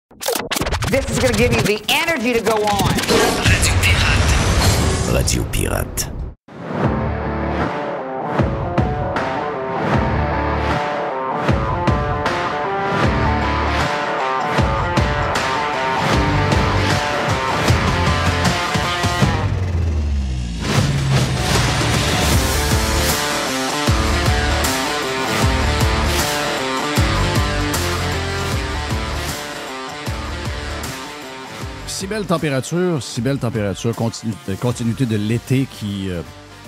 This is going to give you the energy to go on. Radio Pirate. Radio Pirate. Si belle température, continuité de l'été qui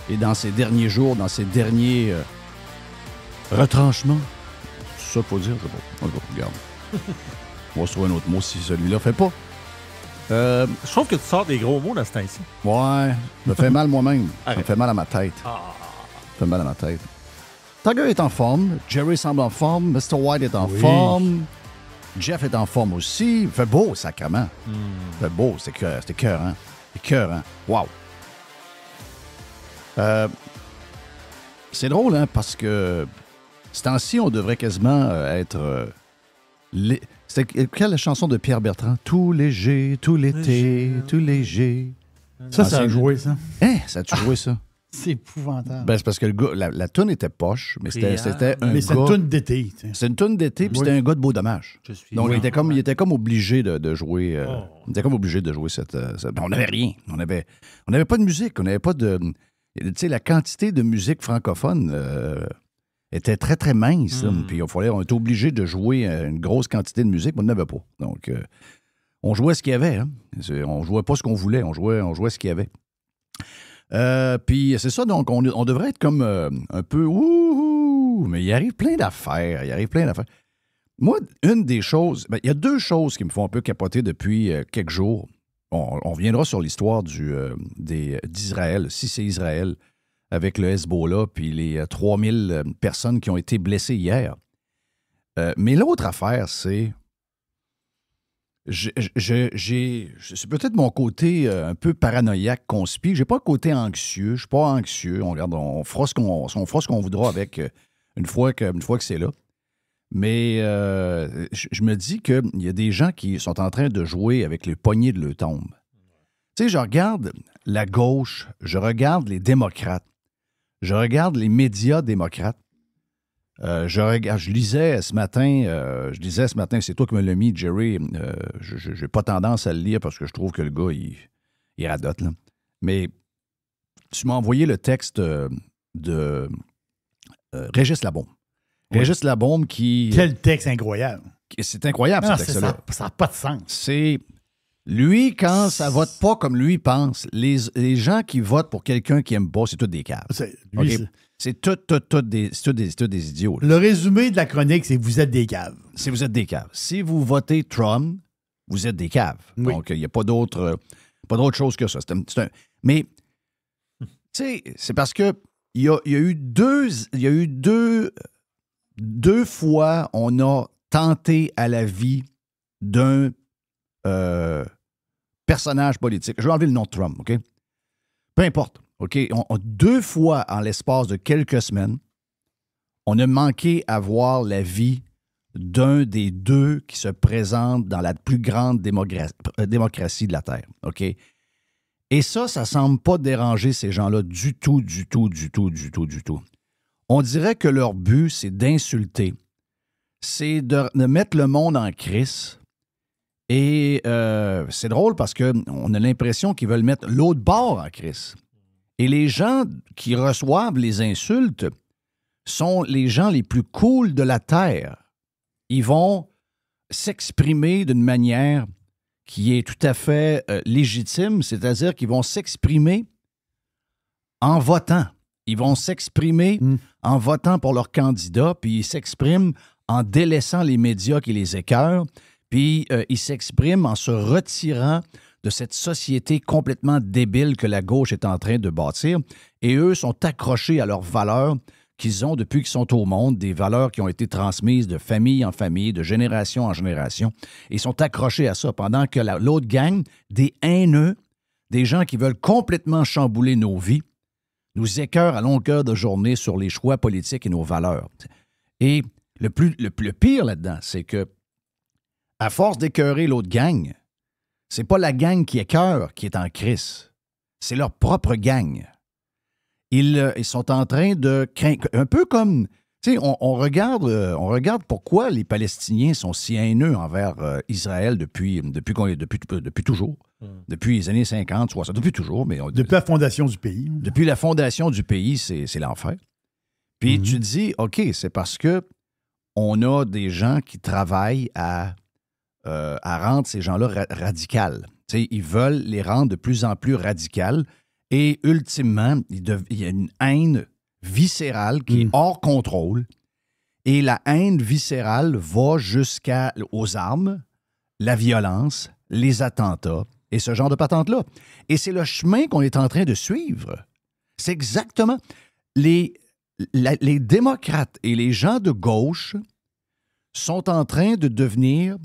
est dans ses derniers jours, dans ses derniers retranchements. C'est ça qu'il faut dire, je sais pas. Regarde. On va se trouver un autre mot si celui-là fait pas. Je trouve que tu sors des gros mots dans ce temps-ci. Ouais, ça me fait mal moi-même. Ça me fait mal à ma tête. Ça me fait mal à ma tête. Tiger est en forme, Jerry semble en forme, Mr. White est en forme. Jeff est en forme aussi. Il fait beau, sacrément. Il fait beau, c'est écœurant. Écœurant. Wow. C'est drôle, hein, parce que ce temps-ci, on devrait quasiment être... C'était quelle chanson de Pierre Bertrand? Tout léger, tout l'été, tout léger. Ça a joué, ça. Hein? Ça a-tu joué, ça? C'est épouvantable. Ben, c'est parce que le gars, la toune était poche, mais c'était un gars... Mais c'est une toune d'été. C'est une toune d'été, puis c'était un gars de Beau Dommage. Donc, il était comme obligé de jouer... Il était comme obligé de jouer cette... On n'avait rien. On n'avait pas de musique. On n'avait pas de... Tu sais, la quantité de musique francophone était très, très mince. Puis on était obligé de jouer une grosse quantité de musique, mais on n'avait pas. Donc, on jouait ce qu'il y avait. Hein. On jouait pas ce qu'on voulait. On jouait ce qu'il y avait. Puis c'est ça, donc on devrait être comme un peu ouh, mais il arrive plein d'affaires. Moi, une des choses, il y a deux choses qui me font un peu capoter depuis quelques jours. On reviendra sur l'histoire d'Israël, si c'est Israël, avec le Hezbollah, puis les 3000 personnes qui ont été blessées hier. Mais l'autre affaire, c'est... c'est peut-être mon côté un peu paranoïaque, conspi. J'ai pas un côté anxieux. Je suis pas anxieux. On fera ce qu'on voudra avec une fois que c'est là. Mais je me dis qu'il y a des gens qui sont en train de jouer avec les poignées de leur tombe. Tu sais, je regarde la gauche, je regarde les démocrates, je regarde les médias démocrates. Je lisais ce matin, c'est toi qui me l'as mis, Jerry. Je n'ai pas tendance à le lire parce que je trouve que le gars, il radote. Là. Mais tu m'as envoyé le texte de Régis Labaume. Oui. Régis Labaume qui... Quel texte incroyable. C'est incroyable, ce texte-là. Ça n'a pas de sens. C'est... Lui, quand ça vote pas comme lui pense, les gens qui votent pour quelqu'un qui aime pas, c'est tous des caves. C'est tous des idiots. Là. Le résumé de la chronique, c'est que vous êtes des caves. Vous êtes des caves. Si vous votez Trump, vous êtes des caves. Oui. Donc, il n'y a pas d'autre chose que ça. Mais, tu sais, c'est parce que il y a eu deux fois, on a tenté à la vie d'un personnage politique. Je vais enlever le nom de Trump, OK? Peu importe. OK, deux fois en l'espace de quelques semaines, on a manqué à voir la vie d'un des deux qui se présente dans la plus grande démocratie de la Terre. OK? Et ça semble pas déranger ces gens-là du tout. On dirait que leur but, c'est d'insulter. C'est de mettre le monde en crise. Et c'est drôle parce qu'on a l'impression qu'ils veulent mettre l'autre bord en crise. Et les gens qui reçoivent les insultes sont les gens les plus cools de la Terre. Ils vont s'exprimer d'une manière qui est tout à fait légitime, c'est-à-dire qu'ils vont s'exprimer en votant. Ils vont s'exprimer en votant pour leur candidat, puis ils s'expriment en délaissant les médias qui les écœurent, puis ils s'expriment en se retirant de cette société complètement débile que la gauche est en train de bâtir. Et eux sont accrochés à leurs valeurs qu'ils ont depuis qu'ils sont au monde, des valeurs qui ont été transmises de famille en famille, de génération en génération. Et ils sont accrochés à ça, pendant que l'autre gang, des haineux, des gens qui veulent complètement chambouler nos vies, nous écœurent à longueur de journée sur les choix politiques et nos valeurs. Et le pire là-dedans, c'est que à force d'écœurer l'autre gang, c'est pas la gang qui écœure qui est en crise. C'est leur propre gang. Ils sont en train de craindre, un peu comme, tu sais, on regarde pourquoi les Palestiniens sont si haineux envers Israël depuis toujours. Depuis les années 50, 60, depuis toujours. Mais Depuis la fondation du pays. Depuis la fondation du pays, c'est l'enfer. Puis tu te dis, OK, c'est parce que on a des gens qui travaillent à rendre ces gens-là radicales. Tu sais, ils veulent les rendre de plus en plus radicales. Et ultimement, il y a une haine viscérale qui est hors contrôle. Et la haine viscérale va jusqu'aux armes, la violence, les attentats et ce genre de patente-là. Et c'est le chemin qu'on est en train de suivre. C'est exactement... Les démocrates et les gens de gauche sont en train de devenir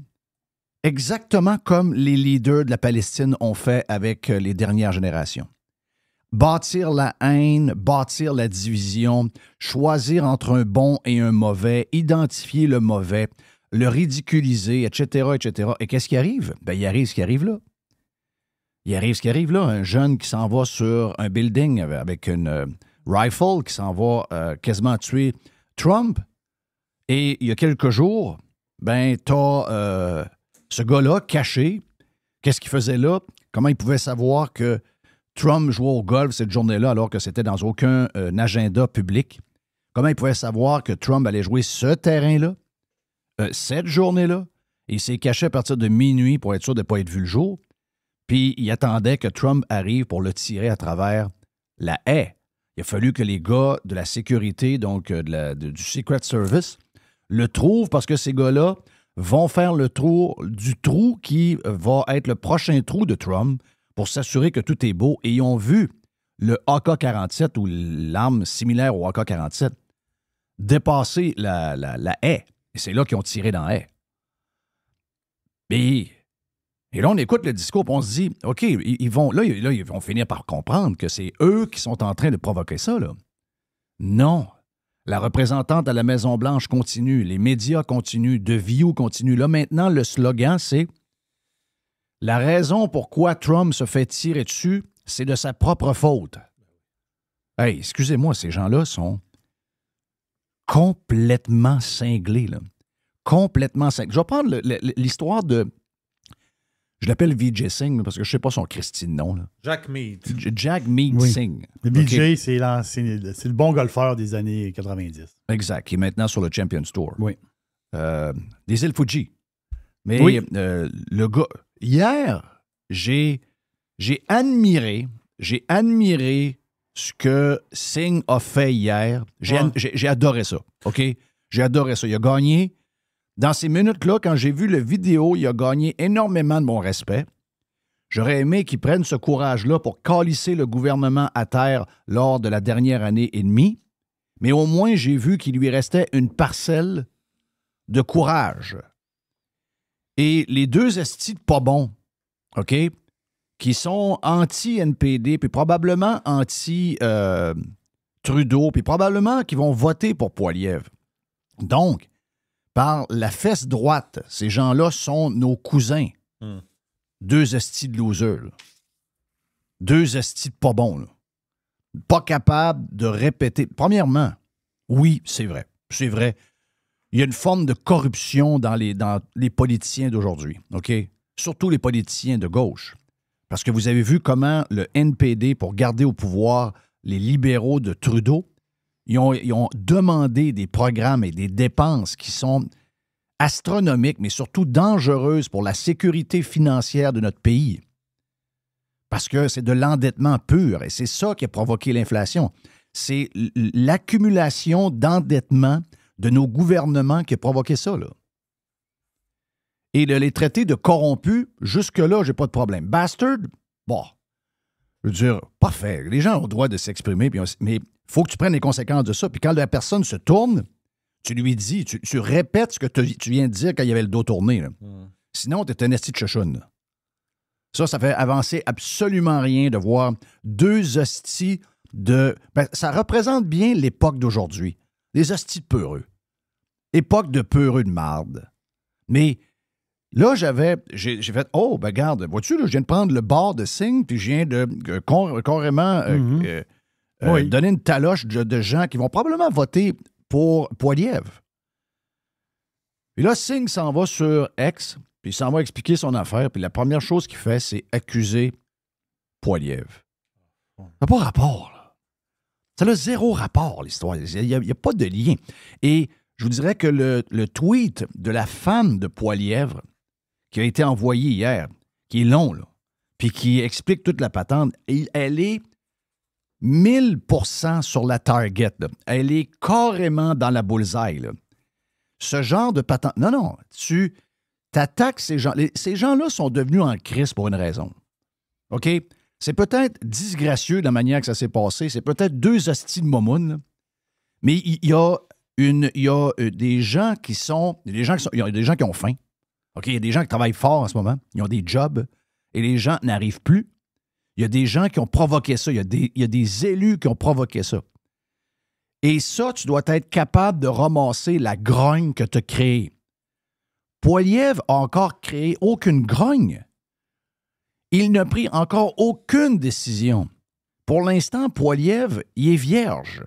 exactement comme les leaders de la Palestine ont fait avec les dernières générations. Bâtir la haine, bâtir la division, choisir entre un bon et un mauvais, identifier le mauvais, le ridiculiser, etc., etc. Et qu'est-ce qui arrive? Bien, il arrive ce qui arrive là. Il arrive ce qui arrive là. Un jeune qui s'en va sur un building avec une rifle, qui s'en va quasiment tuer Trump. Et il y a quelques jours, ben, t'as ce gars-là caché. Qu'est-ce qu'il faisait là? Comment il pouvait savoir que Trump jouait au golf cette journée-là alors que c'était dans aucun agenda public? Comment il pouvait savoir que Trump allait jouer ce terrain-là, cette journée-là? Il s'est caché à partir de minuit pour être sûr de ne pas être vu le jour. Puis il attendait que Trump arrive pour le tirer à travers la haie. Il a fallu que les gars de la sécurité, donc du Secret Service, le trouvent parce que ces gars-là vont faire le tour du trou qui va être le prochain trou de Trump pour s'assurer que tout est beau. Et ils ont vu le AK-47 ou l'arme similaire au AK-47 dépasser la haie. Et c'est là qu'ils ont tiré dans la haie. Et là, on écoute le discours et on se dit, OK, ils vont finir par comprendre que c'est eux qui sont en train de provoquer ça, là. Non. La représentante à la Maison-Blanche continue, les médias continuent, The View continue. Là, maintenant, le slogan, c'est la raison pourquoi Trump se fait tirer dessus, c'est de sa propre faute. Hey, excusez-moi, ces gens-là sont complètement cinglés, là. Complètement cinglés. Je vais prendre l'histoire de... Je l'appelle Vijay Singh parce que je ne sais pas son Christine nom. Là. Jack Mead. Jack Mead Singh. Le Vijay, c'est le bon golfeur des années 90. Exact, qui est maintenant sur le Champions Tour. Oui. Des îles Fuji. Mais oui. Le gars... Hier, j'ai admiré ce que Singh a fait hier. J'ai adoré ça. OK? J'ai adoré ça. Il a gagné. Dans ces minutes-là, quand j'ai vu la vidéo, il a gagné énormément de mon respect. J'aurais aimé qu'il prenne ce courage-là pour calisser le gouvernement à terre lors de la dernière année et demie. Mais au moins, j'ai vu qu'il lui restait une parcelle de courage. Et les deux estis de pas bons, OK, qui sont anti-NPD, puis probablement anti-Trudeau, puis probablement qui vont voter pour Poilievre. Donc, par la fesse droite, ces gens-là sont nos cousins. Deux estis de losers. Là. Deux estis de pas bons. Là. Pas capables de répéter. Premièrement, oui, c'est vrai. C'est vrai. Il y a une forme de corruption dans les politiciens d'aujourd'hui. OK? Surtout les politiciens de gauche. Parce que vous avez vu comment le NPD, pour garder au pouvoir les libéraux de Trudeau, ils ont demandé des programmes et des dépenses qui sont astronomiques, mais surtout dangereuses pour la sécurité financière de notre pays. Parce que c'est de l'endettement pur, et c'est ça qui a provoqué l'inflation. C'est l'accumulation d'endettement de nos gouvernements qui a provoqué ça, là. Et de les traiter de corrompus, jusque-là, j'ai pas de problème. Bastard, bon, je veux dire, parfait. Les gens ont le droit de s'exprimer, mais il faut que tu prennes les conséquences de ça. Puis quand la personne se tourne, tu lui dis, tu répètes ce que tu viens de dire quand il y avait le dos tourné. Là. Sinon, tu es un esti de chochoune. Ça fait avancer absolument rien de voir deux hosties de... Ben, ça représente bien l'époque d'aujourd'hui. Les hosties de peureux. Époque de peureux de marde. Mais là, j'ai fait, oh, ben regarde, vois-tu, là, je viens de prendre le bord de Singh, puis je viens de carrément donner une taloche de gens qui vont probablement voter pour Poilievre. Et là, Singh s'en va sur X, puis il s'en va expliquer son affaire, puis la première chose qu'il fait, c'est accuser Poilievre. Ça n'a pas rapport, là. Ça n'a zéro rapport, l'histoire. Il n'y a pas de lien. Et je vous dirais que le tweet de la femme de Poilievre, qui a été envoyé hier, qui est long, là, puis qui explique toute la patente, elle est 1000% sur la target, là. Elle est carrément dans la bullseye, là. Ce genre de patente... Non, tu t'attaques ces gens. Ces gens-là sont devenus en crise pour une raison. OK? C'est peut-être disgracieux de la manière que ça s'est passé. C'est peut-être deux hosties de momounes, là. Mais il y a des gens qui sont... Il y a des gens qui ont faim. OK? Il y a des gens qui travaillent fort en ce moment. Ils ont des jobs. Et les gens n'arrivent plus. Il y a des gens qui ont provoqué ça. Il y a des élus qui ont provoqué ça. Et ça, tu dois être capable de ramasser la grogne que tu as créée. Poilievre a encore créé aucune grogne. Il n'a pris encore aucune décision. Pour l'instant, Poilievre, il est vierge.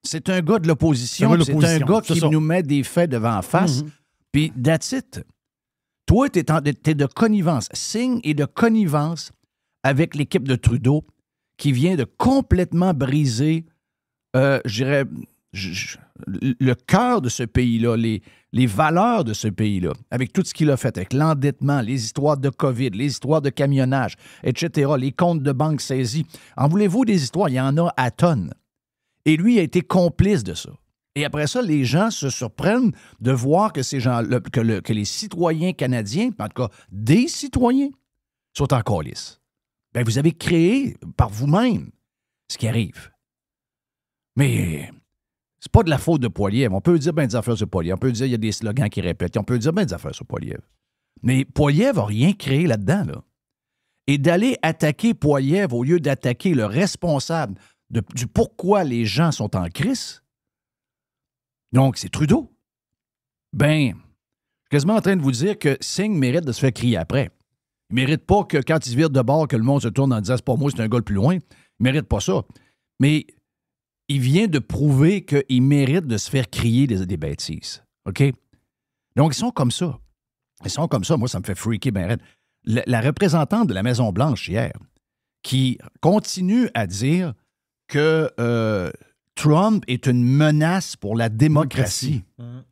C'est un gars de l'opposition. C'est un gars qui nous met des faits devant la face. Puis, that's it. Toi, t'es de connivence. Singh est de connivence avec l'équipe de Trudeau qui vient de complètement briser, je dirais, le cœur de ce pays-là, les valeurs de ce pays-là, avec tout ce qu'il a fait, avec l'endettement, les histoires de COVID, les histoires de camionnage, etc., les comptes de banque saisis. En voulez-vous des histoires? Il y en a à tonnes. Et lui a été complice de ça. Et après ça, les gens se surprennent de voir que ces gens, que les citoyens canadiens, en tout cas des citoyens, sont en calice. Bien, vous avez créé par vous-même ce qui arrive. Mais c'est pas de la faute de Poilievre. On peut dire bien des affaires sur Poilievre. On peut dire qu'il y a des slogans qui répètent. On peut dire bien des affaires sur Poilievre. Mais Poilievre n'a rien créé là-dedans, là. Et d'aller attaquer Poilievre au lieu d'attaquer le responsable du pourquoi les gens sont en crise, donc c'est Trudeau. Ben, je suis quasiment en train de vous dire que Singh mérite de se faire crier après. Il ne mérite pas que quand il se vire de bord, que le monde se tourne en disant « c'est pas moi, c'est un gars le plus loin ». Il ne mérite pas ça. Mais il vient de prouver qu'il mérite de se faire crier des bêtises. OK? Donc, ils sont comme ça. Ils sont comme ça. Moi, ça me fait freaker ben raide. La représentante de la Maison-Blanche hier, qui continue à dire que Trump est une menace pour la démocratie.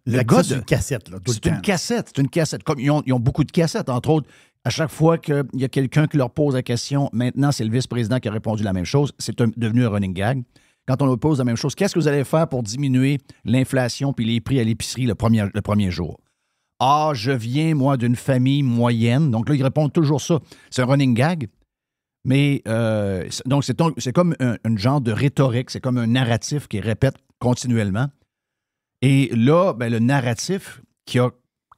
Le gars, c'est une cassette, là, tout le temps. C'est une cassette. Comme ils ont beaucoup de cassettes, entre autres. À chaque fois qu'il y a quelqu'un qui leur pose la question, maintenant, c'est le vice-président qui a répondu la même chose. C'est devenu un running gag. Quand on leur pose la même chose, qu'est-ce que vous allez faire pour diminuer l'inflation puis les prix à l'épicerie le premier jour? Ah, je viens, moi, d'une famille moyenne. Donc là, ils répondent toujours ça. C'est un running gag. Mais donc, c'est comme un genre de rhétorique, c'est comme un narratif qui répète continuellement. Et là, ben, le narratif qui a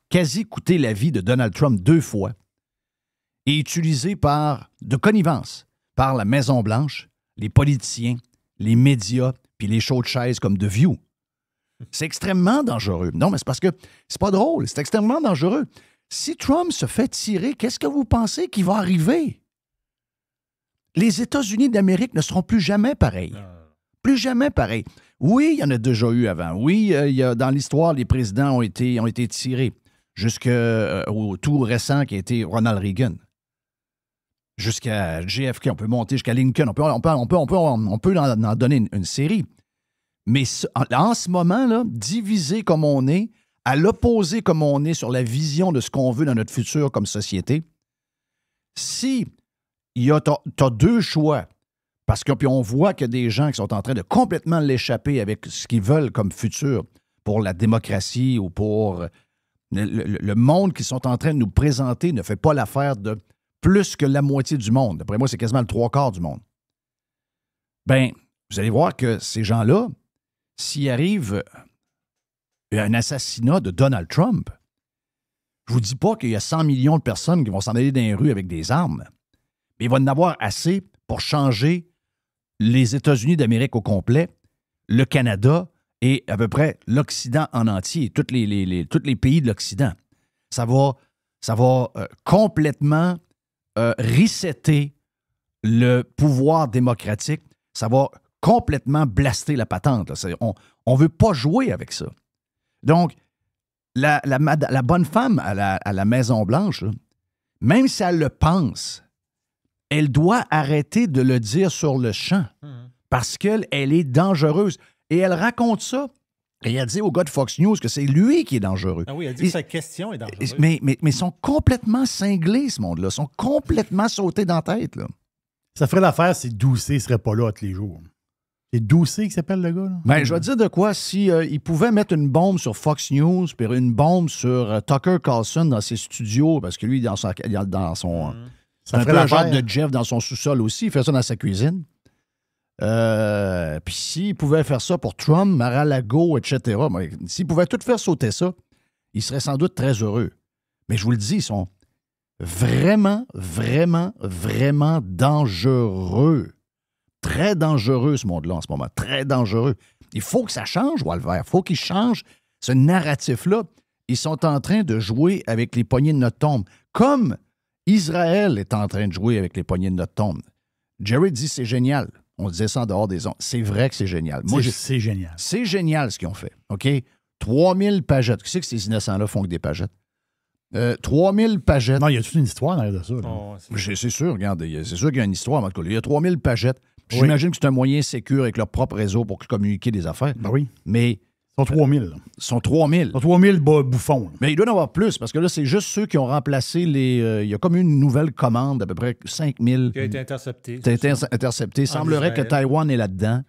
quasi coûté la vie de Donald Trump 2 fois est utilisé de connivence par la Maison-Blanche, les politiciens, les médias, puis les shows de chaises comme The View. C'est extrêmement dangereux. Non, mais c'est parce que c'est pas drôle, c'est extrêmement dangereux. Si Trump se fait tirer, qu'est-ce que vous pensez qui va arriver? Les États-Unis d'Amérique ne seront plus jamais pareils. Plus jamais pareils. Oui, il y en a déjà eu avant. Oui, dans l'histoire, les présidents ont été tirés jusqu'au tout récent qui a été Ronald Reagan. Jusqu'à JFK, on peut monter jusqu'à Lincoln. On peut en donner une série. Mais en ce moment, là, divisé comme on est, à l'opposé comme on est sur la vision de ce qu'on veut dans notre futur comme société, si t'as deux choix, parce que puis on voit qu'il y a des gens qui sont en train de complètement l'échapper avec ce qu'ils veulent comme futur pour la démocratie ou pour le monde qu'ils sont en train de nous présenter ne fait pas l'affaire de plus que la moitié du monde. D'après moi, c'est quasiment le 3/4 du monde. Bien, vous allez voir que ces gens-là, s'il arrive un assassinat de Donald Trump, je vous dis pas qu'il y a 100 millions de personnes qui vont s'en aller dans les rues avec des armes, mais il va en avoir assez pour changer les États-Unis d'Amérique au complet, le Canada et à peu près l'Occident en entier, tous les pays de l'Occident. Ça va Ça va complètement resetter le pouvoir démocratique. Ça va complètement blaster la patente. Là. On ne veut pas jouer avec ça. Donc, la bonne femme à la Maison-Blanche, là, même si elle le pense, elle doit arrêter de le dire sur le champ parce qu'elle est dangereuse. Et elle raconte ça. Et elle dit au gars de Fox News que c'est lui qui est dangereux. Ah oui, elle dit que sa question est dangereuse. Mais ils sont complètement cinglés, ce monde-là. Ils sont complètement sautés dans la tête. Là. Ça ferait l'affaire si Doucet ne serait pas là tous les jours. C'est Doucet qui s'appelle le gars, là? Ben, je vais te dire de quoi. Si il pouvait mettre une bombe sur Fox News, puis une bombe sur Tucker Carlson dans ses studios, parce que lui, dans son c'est un peu un genre de Jeff dans son sous-sol aussi. Il fait ça dans sa cuisine. Puis s'il pouvait faire ça pour Trump, Mar-a-Lago, etc., s'il pouvait tout faire sauter ça, il serait sans doute très heureux. Mais je vous le dis, ils sont vraiment, vraiment, vraiment dangereux. Très dangereux, ce monde-là, en ce moment. Très dangereux. Il faut que ça change, Walver. Il faut qu'il change ce narratif-là. Ils sont en train de jouer avec les poignées de notre tombe. Comme Israël est en train de jouer avec les poignées de notre tombe. Jerry dit c'est génial. On disait ça en dehors des ondes. C'est vrai que c'est génial. Moi, c'est génial. C'est génial ce qu'ils ont fait. OK? 3000 pagettes. Qui c'est que ces innocents-là font que des pagettes? 3000 pagettes. Non, il y a toute une histoire derrière de ça. Oh, c'est sûr, regarde. C'est sûr qu'il y a une histoire. En tout cas, il y a 3000 pagettes. Oui. J'imagine que c'est un moyen sécure avec leur propre réseau pour communiquer des affaires. Ben oui. Mais. Ils sont 3000. Ils sont 3000. Ils sont 3000 bouffons. Là. Mais il doit y en avoir plus, parce que là, c'est juste ceux qui ont remplacé les... il y a comme une nouvelle commande d'à peu près 5000. Qui a été interceptée. Qui a été interceptée. Il semblerait que Taïwan est là-dedans,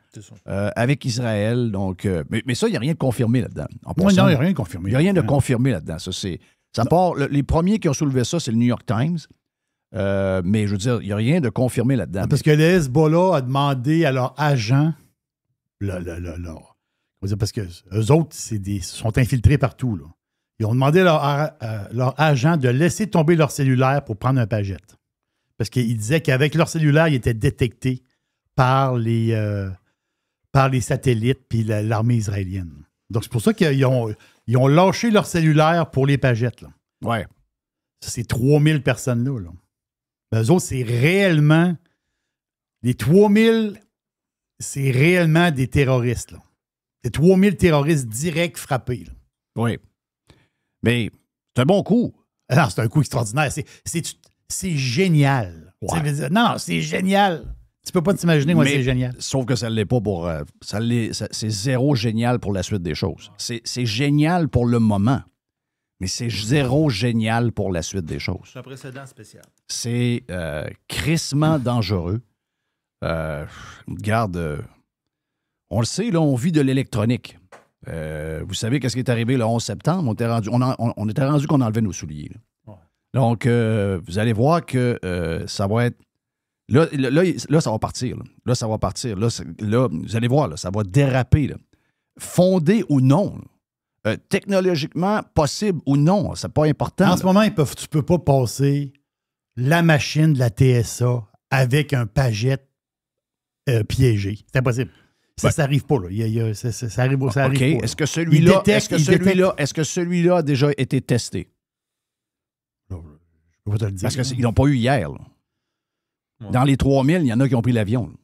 avec Israël. Donc, mais ça, il n'y a rien de confirmé là-dedans. Non, il n'y a rien de confirmé. Il n'y a rien de confirmé là-dedans. Ça part, les premiers qui ont soulevé ça, c'est le New York Times. Mais je veux dire, il n'y a rien de confirmé là-dedans. Parce que le Hezbollah a demandé à leur agent, parce que eux autres, sont infiltrés partout. Là. Ils ont demandé à leur agent de laisser tomber leur cellulaire pour prendre un pagette. Parce qu'ils disaient qu'avec leur cellulaire, ils étaient détectés par les satellites puis l'armée israélienne. Donc, c'est pour ça qu'ils ont lâché leur cellulaire pour les pagettes. Là. Ouais. C'est 3000 personnes-là. Là. Ben, eux autres, c'est réellement... Les 3000, c'est réellement des terroristes. Là. C'est 3000 terroristes directs frappés. Là. Oui. Mais c'est un bon coup. Non, c'est un coup extraordinaire. C'est génial. Ouais. Non, c'est génial. Tu peux pas t'imaginer moi c'est génial. Sauf que ça ne l'est pas pour... c'est zéro génial pour la suite des choses. C'est génial pour le moment. Mais c'est zéro génial pour la suite des choses. C'est un précédent spécial. C'est crissement dangereux. Regarde, on le sait, là, on vit de l'électronique. Vous savez qu'est-ce qui est arrivé le 11 septembre? On était rendu qu'on enlevait nos souliers. Ouais. Donc, vous allez voir que ça va être... Là, ça va partir. Là, ça va partir. Là, vous allez voir, là, ça va déraper. Là. Fondé ou non. Technologiquement possible ou non, c'est pas important. En ce moment, tu ne peux pas passer la machine de la TSA avec un pagette piégé. C'est impossible. Ça n'arrive pas. Là. Ça arrive pas. Est-ce que celui-là a déjà été testé? Je peux pas te le dire. Parce qu'ils l'ont pas eu hier. Là. Ouais. Dans les 3000, il y en a qui ont pris l'avion. Là.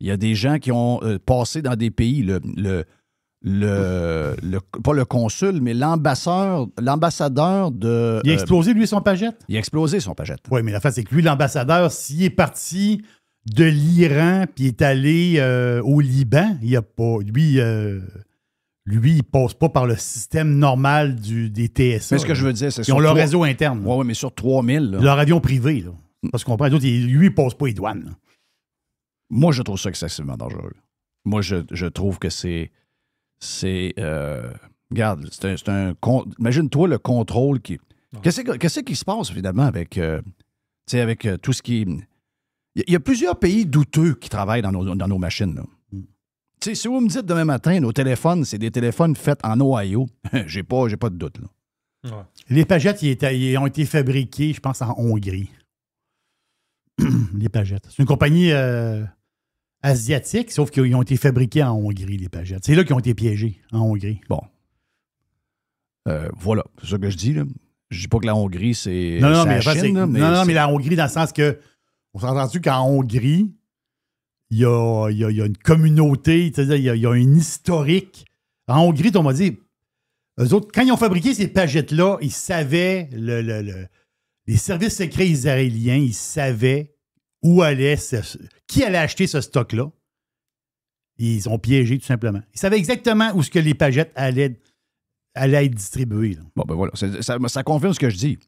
Il y a des gens qui ont passé dans des pays, pas le consul, mais l'ambassadeur de... Il a explosé, lui, son pagette? Il a explosé son pagette. Oui, mais la face, c'est que lui, l'ambassadeur, s'il est parti de l'Iran puis est allé au Liban, il a pas... Lui, il passe pas par le système normal des TSA. Mais ce que je veux dire, c'est... Ils ont leur réseau interne. Oui, mais sur 3000... Là. Leur avion privé, là. Parce qu'on comprend, lui, il passe pas les douanes. Là. Moi, je trouve ça excessivement dangereux. Moi, je trouve que c'est... regarde, c'est un... Imagine-toi le contrôle qui... Qu'est-ce qui se passe, finalement, avec tout ce qui... Il y a plusieurs pays douteux qui travaillent dans nos machines, là. Si vous me dites demain matin, nos téléphones, c'est des téléphones faits en Ohio, j'ai pas de doute, là. Ouais. Les pagettes, ils ont été fabriqués, je pense, en Hongrie. Les pagettes. C'est une compagnie asiatique, sauf qu'ils ont été fabriqués en Hongrie, les pagettes. C'est là qu'ils ont été piégés, en Hongrie. Bon. Voilà, c'est ça que je dis, là. Je dis pas que la Hongrie, c'est Non, c'est mais, la Chine, là, mais la Hongrie, dans le sens que, on s'entend-tu qu'en Hongrie, il y a une communauté, il y a un historique. En Hongrie, on m'a dit, eux autres, quand ils ont fabriqué ces pagettes-là, ils savaient, les services secrets israéliens, ils savaient où qui allait acheter ce stock-là. Ils ont piégé, tout simplement. Ils savaient exactement où ce que les pagettes allaient être distribuées. Là. Bon, ben voilà. Ça confirme ce que je dis.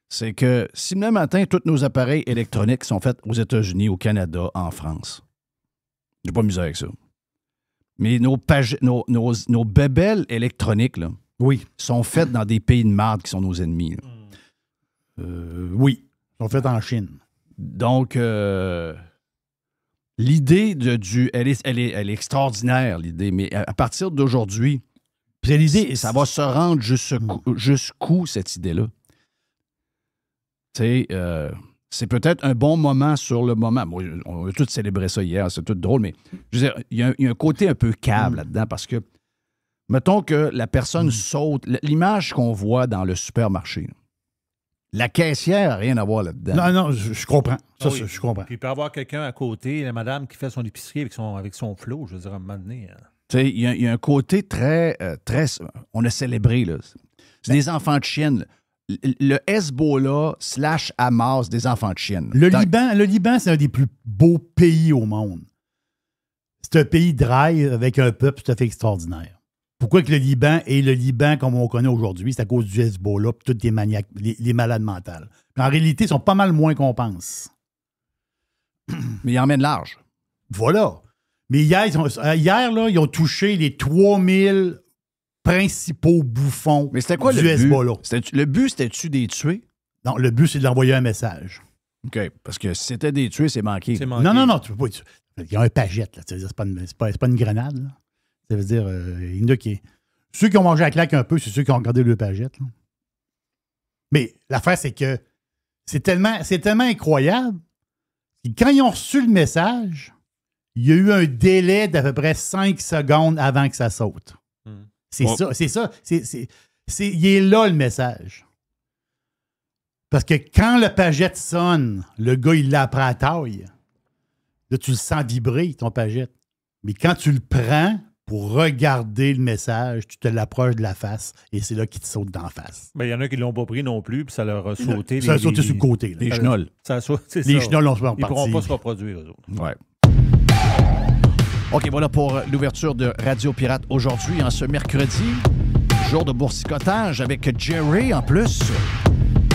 C'est que si demain matin, tous nos appareils électroniques sont faits aux États-Unis, au Canada, en France, j'ai pas misère avec ça. Mais nos bébelles électroniques, là, Oui. sont faites dans des pays de marde qui sont nos ennemis. Oui. Ils sont faits en Chine. Donc, l'idée elle est extraordinaire, l'idée, mais à partir d'aujourd'hui, Puis l'idée, ça va se rendre jusqu'où cette idée-là? Tu sais, c'est peut-être un bon moment sur le moment. Moi, on a tous célébré ça hier, c'est tout drôle, mais je veux dire, il y a un côté un peu cave là-dedans parce que, mettons que la personne saute, l'image qu'on voit dans le supermarché, là, la caissière n'a rien à voir là-dedans. Non, je comprends. Ça, Oui. je comprends. Puis il peut y avoir quelqu'un à côté, la madame qui fait son épicerie avec son flot, je veux dire, à un moment donné. Tu sais, il y a un côté très, on a célébré, là. C'est des enfants de chienne. Le Hezbollah / Hamas des enfants de chienne. Le Liban, c'est un des plus beaux pays au monde. C'est un pays dry avec un peuple tout à fait extraordinaire. Pourquoi que le Liban est le Liban comme on connaît aujourd'hui? C'est à cause du Hezbollah et tous les maniaques, les malades mentales. En réalité, ils sont pas mal moins qu'on pense. Mais ils emmènent large. Voilà. Mais hier, ils ont touché les 3000 principaux bouffons Mais c'était quoi du le Hezbollah. but? Le but, c'était-tu des tuer? Non, le but, c'est de l'envoyer un message. OK. Parce que si c'était des tuer, c'est manqué. C'est manqué. Non, tu peux pas. Il y a un pagette, là. C'est pas une grenade, là. Ça veut dire, il y en a qui. Ceux qui ont mangé la claque un peu, c'est ceux qui ont regardé le pagette, là. Mais l'affaire, c'est que c'est tellement incroyable que quand ils ont reçu le message, il y a eu un délai d'à peu près 5 secondes avant que ça saute. C'est ça. Il est là, le message. Parce que quand le pagette sonne, le gars, il l'a pris à taille. Là, tu le sens vibrer, ton pagette. Mais quand tu le prends pour regarder le message, tu te l'approches de la face et c'est là qu'il te saute d'en face. Ben, il y en a qui ne l'ont pas pris non plus, puis ça leur a sauté. Ça a sauté sur le côté. Les chenolles. Les chenolles ont Ils ne pourront pas se reproduire, eux autres. Ouais. OK, voilà pour l'ouverture de Radio Pirate aujourd'hui, en ce mercredi. Jour de boursicotage avec Jerry en plus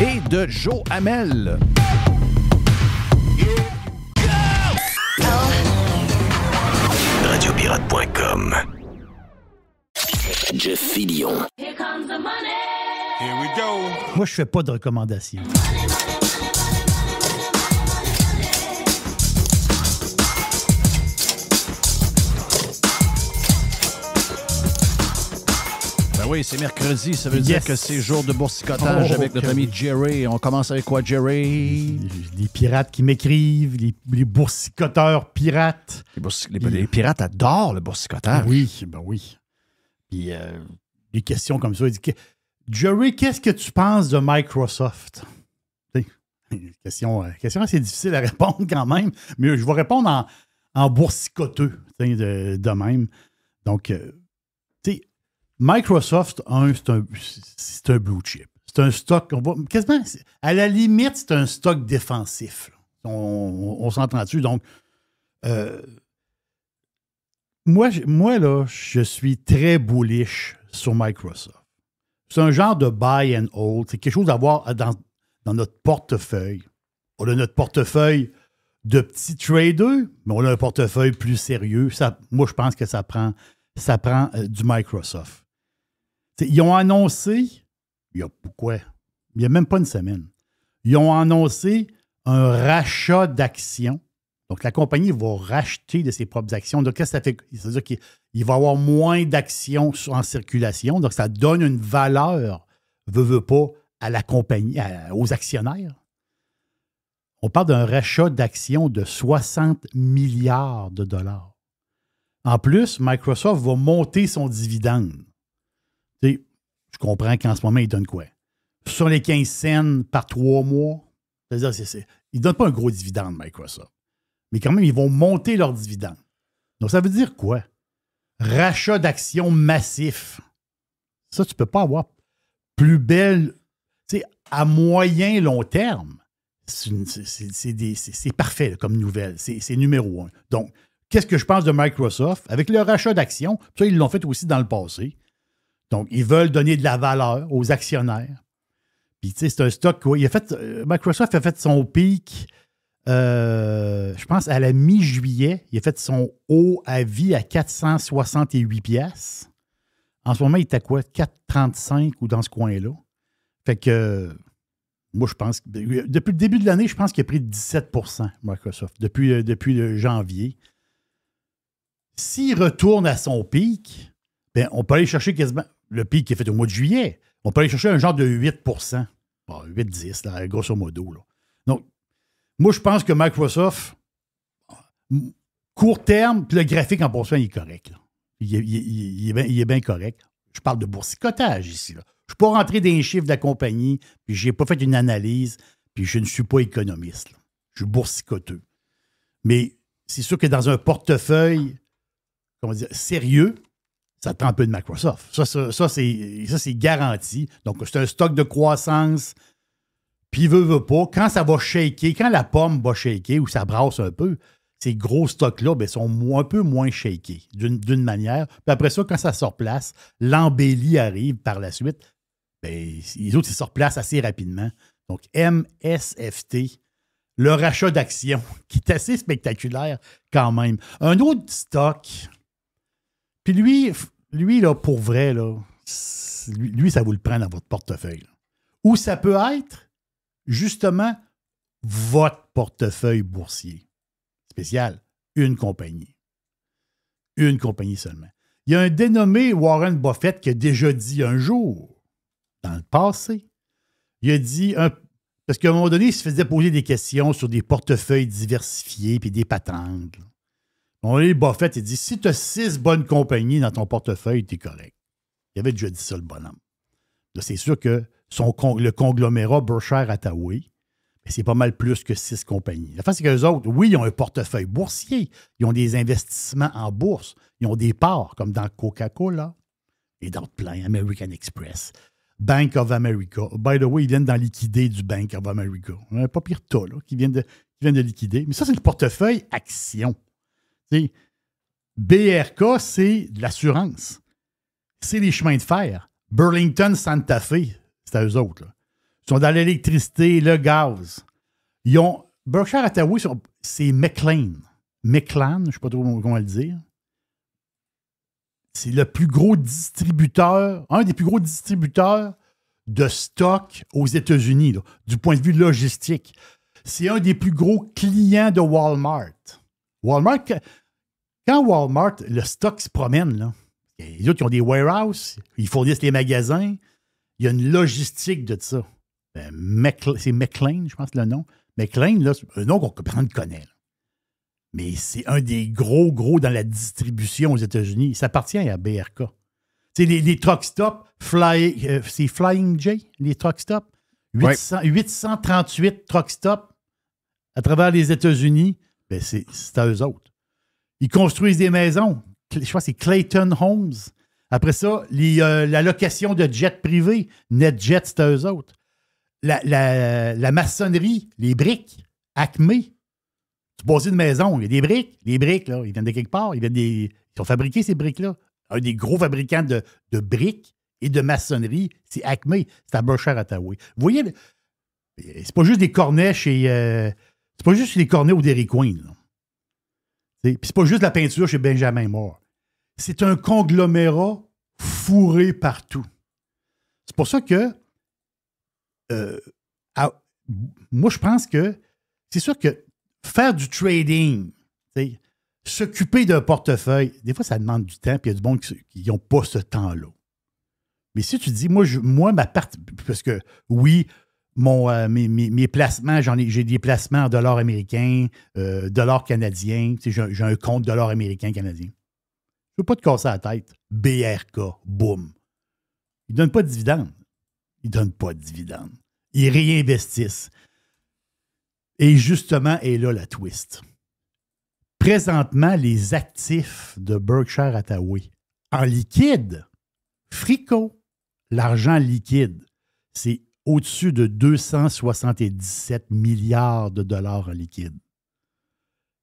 et de Joe Hamel. Radiopirate.com. Jeff Fillion. Here comes the money. Here we go. Moi, je fais pas de recommandations. Ben oui, c'est mercredi, ça veut dire que c'est jour de boursicotage avec notre ami Jerry. On commence avec quoi, Jerry? Les pirates qui m'écrivent, les boursicoteurs pirates. Les pirates adorent le boursicotage. Oui, ben oui. Puis des questions comme ça. Il dit, Jerry, qu'est-ce que tu penses de Microsoft? Question assez difficile à répondre quand même, mais je vais répondre en boursicoteux de même. Donc, tu sais, Microsoft, c'est un blue chip. C'est un stock, quasiment, à la limite, c'est un stock défensif. On s'entend dessus. Donc, moi, là, je suis très bullish sur Microsoft. C'est un genre de buy and hold. C'est quelque chose à avoir dans notre portefeuille. On a notre portefeuille de petits traders, mais on a un portefeuille plus sérieux. Moi, je pense que ça prend du Microsoft. T'sais, ils ont annoncé, il y a même pas une semaine, ils ont annoncé un rachat d'actions. Donc, la compagnie va racheter de ses propres actions. Donc, qu'est-ce que ça fait? C'est-à-dire qu'il va y avoir moins d'actions en circulation. Donc, ça donne une valeur, veut pas, à la compagnie, aux actionnaires. On parle d'un rachat d'actions de 60 milliards de dollars. En plus, Microsoft va monter son dividende. Tu sais, je comprends qu'en ce moment, il donne quoi? sur les 15 cents par 3 mois. C'est-à-dire, ils ne donnent pas un gros dividende, Microsoft. Mais quand même, ils vont monter leur dividende. Donc, ça veut dire quoi? Rachat d'actions massif. Ça, tu ne peux pas avoir plus belle. Tu sais, à moyen long terme, c'est parfait là, comme nouvelle. C'est numéro 1. Donc, qu'est-ce que je pense de Microsoft? Avec le rachat d'actions, ça, ils l'ont fait aussi dans le passé. Donc, ils veulent donner de la valeur aux actionnaires. Puis, tu sais, c'est un stock. Quoi. Microsoft a fait son pic, je pense, à la mi-juillet. Il a fait son haut à vie à 468 piastres. En ce moment, il est à quoi? 4,35 ou dans ce coin-là. Fait que, moi, je pense, depuis le début de l'année, je pense qu'il a pris 17%, Microsoft, depuis le janvier. S'il retourne à son pic, bien, on peut aller chercher quasiment le pic qui est fait au mois de juillet. On peut aller chercher un genre de 8%. Bon, 8-10, là, grosso modo. Là. Donc, moi, je pense que Microsoft, court terme, puis le graphique en pourcent, il est correct. Là. Il est bien correct. Je parle de boursicotage ici. Là. Je ne suis pas rentré dans les chiffres de la compagnie, puis je n'ai pas fait une analyse, puis je ne suis pas économiste. Là. Je suis boursicoteux. Mais c'est sûr que dans un portefeuille, comment dire, sérieux, ça te prend un peu de Microsoft. Ça, c'est garanti. Donc, c'est un stock de croissance, puis veut pas. Quand ça va shaker, quand la pomme va shaker ou ça brasse un peu, ces gros stocks-là sont un peu moins shakés d'une manière. Puis après ça, quand ça se replace, l'embellie arrive par la suite. Bien, les autres, ils se replacent assez rapidement. Donc, MSFT, le rachat d'actions, qui est assez spectaculaire quand même. Un autre stock, puis lui, là, pour vrai, là, lui, ça vous le prend dans votre portefeuille. Là. Ou ça peut être, justement, votre portefeuille boursier. Spécial, une compagnie. Une compagnie seulement. Il y a un dénommé Warren Buffett qui a déjà dit un jour, dans le passé, il a dit, parce qu'à un moment donné, il se faisait poser des questions sur des portefeuilles diversifiés puis des patentes. Là. Bon, et Buffett, il dit, si tu as 6 bonnes compagnies dans ton portefeuille, tu es correct. Il avait déjà dit ça, le bonhomme. Là, c'est sûr que le conglomérat Berkshire Hathaway, c'est pas mal plus que 6 compagnies. La fin, c'est qu'eux autres, oui, ils ont un portefeuille boursier. Ils ont des investissements en bourse. Ils ont des parts, comme dans Coca-Cola et d'autres plein, American Express, Bank of America. By the way, ils viennent d'en liquider du Bank of America. On n'a pas pire tas, là, qui viennent de liquider. Mais ça, c'est le portefeuille action. T'sais, BRK, c'est de l'assurance. C'est les chemins de fer. Burlington Santa Fe, c'est à eux autres, là. Ils sont dans l'électricité, le gaz. Ils ont. Berkshire Hathaway, c'est McLean. McLean, je ne sais pas trop comment le dire. C'est le plus gros distributeur, un des plus gros distributeurs de stock aux États-Unis, là, du point de vue logistique. C'est un des plus gros clients de Walmart. Walmart, quand Walmart, le stock se promène, là, les autres, ils ont des warehouses, ils fournissent les magasins, il y a une logistique de ça. C'est McLean, je pense le nom. McLean, là, c'est un nom que personne ne connaît. Là. Mais c'est un des gros dans la distribution aux États-Unis. Ça appartient à BRK. Tu sais, les truck stops, c'est Flying J, les truck stops. 838 truck stops à travers les États-Unis. Ben c'est à eux autres. Ils construisent des maisons. Je crois que c'est Clayton Homes. Après ça, la location de jets privés, NetJet, c'est à eux autres. La maçonnerie, les briques, Acme. Tu bâtis une maison, il y a des briques. Les briques, là, ils viennent de quelque part. Ils sont fabriqués, ces briques-là. Un des gros fabricants de briques et de maçonnerie, c'est Acme. C'est à Berkshire Hathaway. Vous voyez, c'est pas juste des cornets c'est pas juste les cornets au Dairy Queen. Puis c'est pas juste la peinture chez Benjamin Moore. C'est un conglomérat fourré partout. C'est pour ça que moi, je pense que c'est sûr que faire du trading, s'occuper d'un portefeuille, des fois, ça demande du temps, puis il y a du monde qui n'ont pas ce temps-là. Mais si tu dis, moi ma partie, parce que oui, mes placements, j'ai des placements en dollars américains, dollars canadiens, j'ai un compte dollars américains canadiens. Je ne veux pas te casser la tête. BRK, boum. Ils ne donnent pas de dividendes. Ils ne donnent pas de dividendes. Ils réinvestissent. Et justement, est là la twist. Présentement, les actifs de Berkshire Hathaway en liquide, frico, l'argent liquide, c'est au-dessus de 277 milliards de dollars en liquide.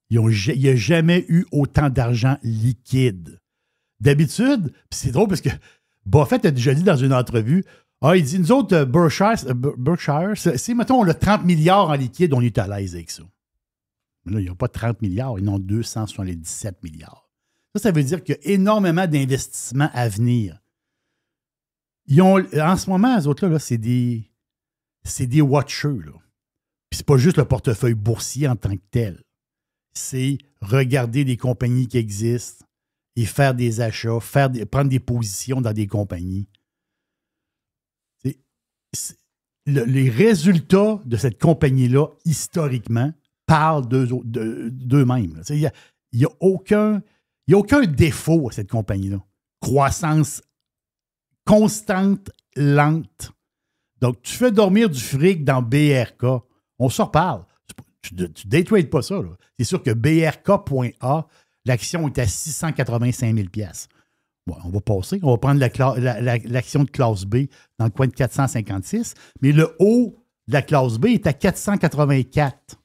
Il n'y a jamais eu autant d'argent liquide. D'habitude, c'est drôle parce que Buffett a déjà dit dans une entrevue, il dit, nous autres, Berkshire, c'est, mettons, on a 30 milliards en liquide, on est à l'aise avec ça. Mais là, ils n'ont pas 30 milliards, ils en ont 277 milliards. Ça veut dire qu'il y a énormément d'investissements à venir. En ce moment, les autres, là, c'est des watchers. Là. Puis c'est pas juste le portefeuille boursier en tant que tel. C'est regarder des compagnies qui existent et faire des achats, prendre des positions dans des compagnies. Les résultats de cette compagnie-là, historiquement, parlent d'eux-mêmes. Il n'y a aucun défaut à cette compagnie-là. Croissance constante, lente. Donc, tu fais dormir du fric dans BRK. On s'en reparle. Tu ne détrades pas ça. Là. C'est sûr que BRK.A, l'action est à 685 000 $. Bon, on va passer. On va prendre l'action de classe B dans le coin de 456. Mais le haut de la classe B est à 484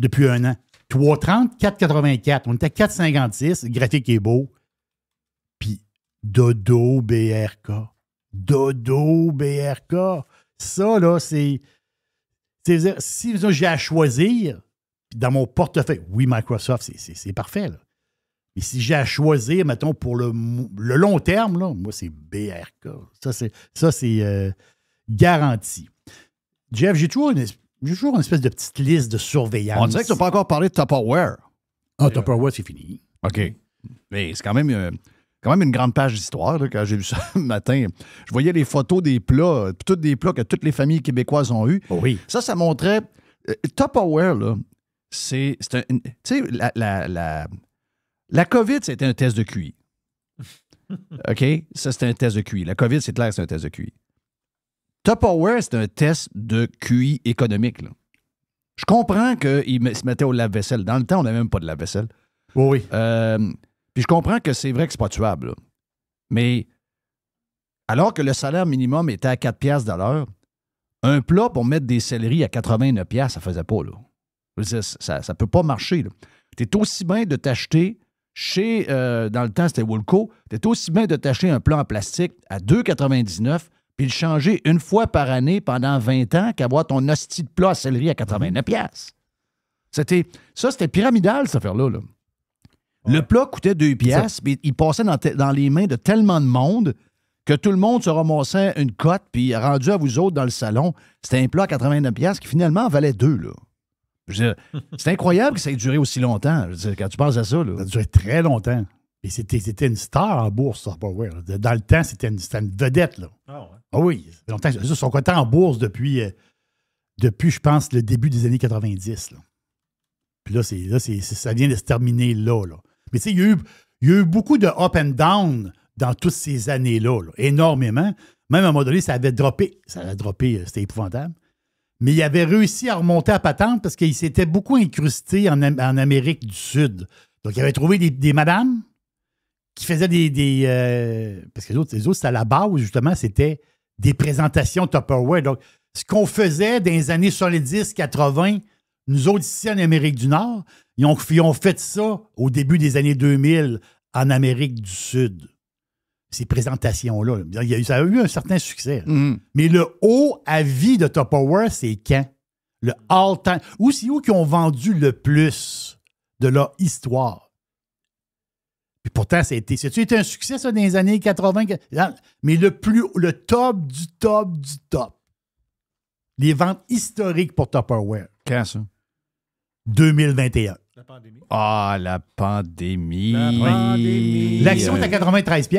depuis un an. 330, 484. On est à 456. Le graphique est beau. Puis, dodo BRK. Dodo BRK. Ça, là, c'est... Si j'ai à choisir, dans mon portefeuille, oui, Microsoft, c'est parfait, là. Mais si j'ai à choisir, mettons, pour le long terme, là, moi, c'est BRK. Ça, c'est garanti. Jeff, j'ai toujours une espèce de petite liste de surveillance. On dirait que tu n'as pas encore parlé de Tupperware. Tupperware, c'est fini. OK. Mais c'est quand même une grande page d'histoire. Là, quand j'ai lu ça le matin, je voyais les photos des plats, tous des plats que toutes les familles québécoises ont eus. Oh oui. Ça montrait... Tupperware, là, c'est un... Tu sais, la COVID, c'était un test de QI. OK? Ça, c'était un test de QI. La COVID, c'est clair que c'est un test de QI. Tupperware, c'est un test de QI économique. Là. Je comprends qu'ils se mettaient au lave-vaisselle. Dans le temps, on n'avait même pas de lave-vaisselle. Oui. Puis je comprends que c'est vrai que c'est pas tuable. Là. Mais alors que le salaire minimum était à 4 $ de l'heure, un plat pour mettre des céleris à 89 $, ça faisait pas. Là. Ça ne peut pas marcher. Tu es aussi bien de t'acheter chez, dans le temps, c'était Woolco, tu es aussi bien de t'acheter un plat en plastique à 2,99 $ puis le changer une fois par année pendant 20 ans qu'avoir ton hostie de plat à céleri à 89 $. C'était pyramidal, cette affaire-là. Là. Ouais. Le plat coûtait 2 $, puis il passait dans les mains de tellement de monde que tout le monde se ramassait une cote, puis rendu à vous autres dans le salon, c'était un plat à 89 $ qui finalement en valait 2 $. C'est incroyable que ça ait duré aussi longtemps. Quand tu penses à ça. Là. Ça a duré très longtemps. Et c'était une star en bourse, Tupperware. Dans le temps, c'était une vedette. Là. Ah ouais. Ah oui. Longtemps. Ils sont cotés en bourse depuis, je pense, le début des années 90. Là. Puis là, ça vient de se terminer là. Mais tu sais, il y a eu beaucoup de up and down dans toutes ces années-là. Là. Énormément. Même à un moment donné, ça avait droppé. C'était épouvantable. Mais il avait réussi à remonter à patente parce qu'il s'était beaucoup incrusté en Amérique du Sud. Donc, il avait trouvé des madames qui faisaient parce que les autres, c'était à la base, justement, c'était des présentations Tupperware. Donc, ce qu'on faisait dans les années 70-80, nous autres, ici en Amérique du Nord, ils ont fait ça au début des années 2000 en Amérique du Sud. Ces présentations-là. Ça a eu un certain succès. Mm. Mais le haut à vie de Tupperware, c'est quand? Le all-time. Ou c'est où qui ont vendu le plus de leur histoire? Puis pourtant, ça-tu été un succès, ça, dans les années 80? Mais le top du top du top. Les ventes historiques pour Tupperware. Quand ça? 2021. La pandémie. Ah, la pandémie. L'action est à 93 $.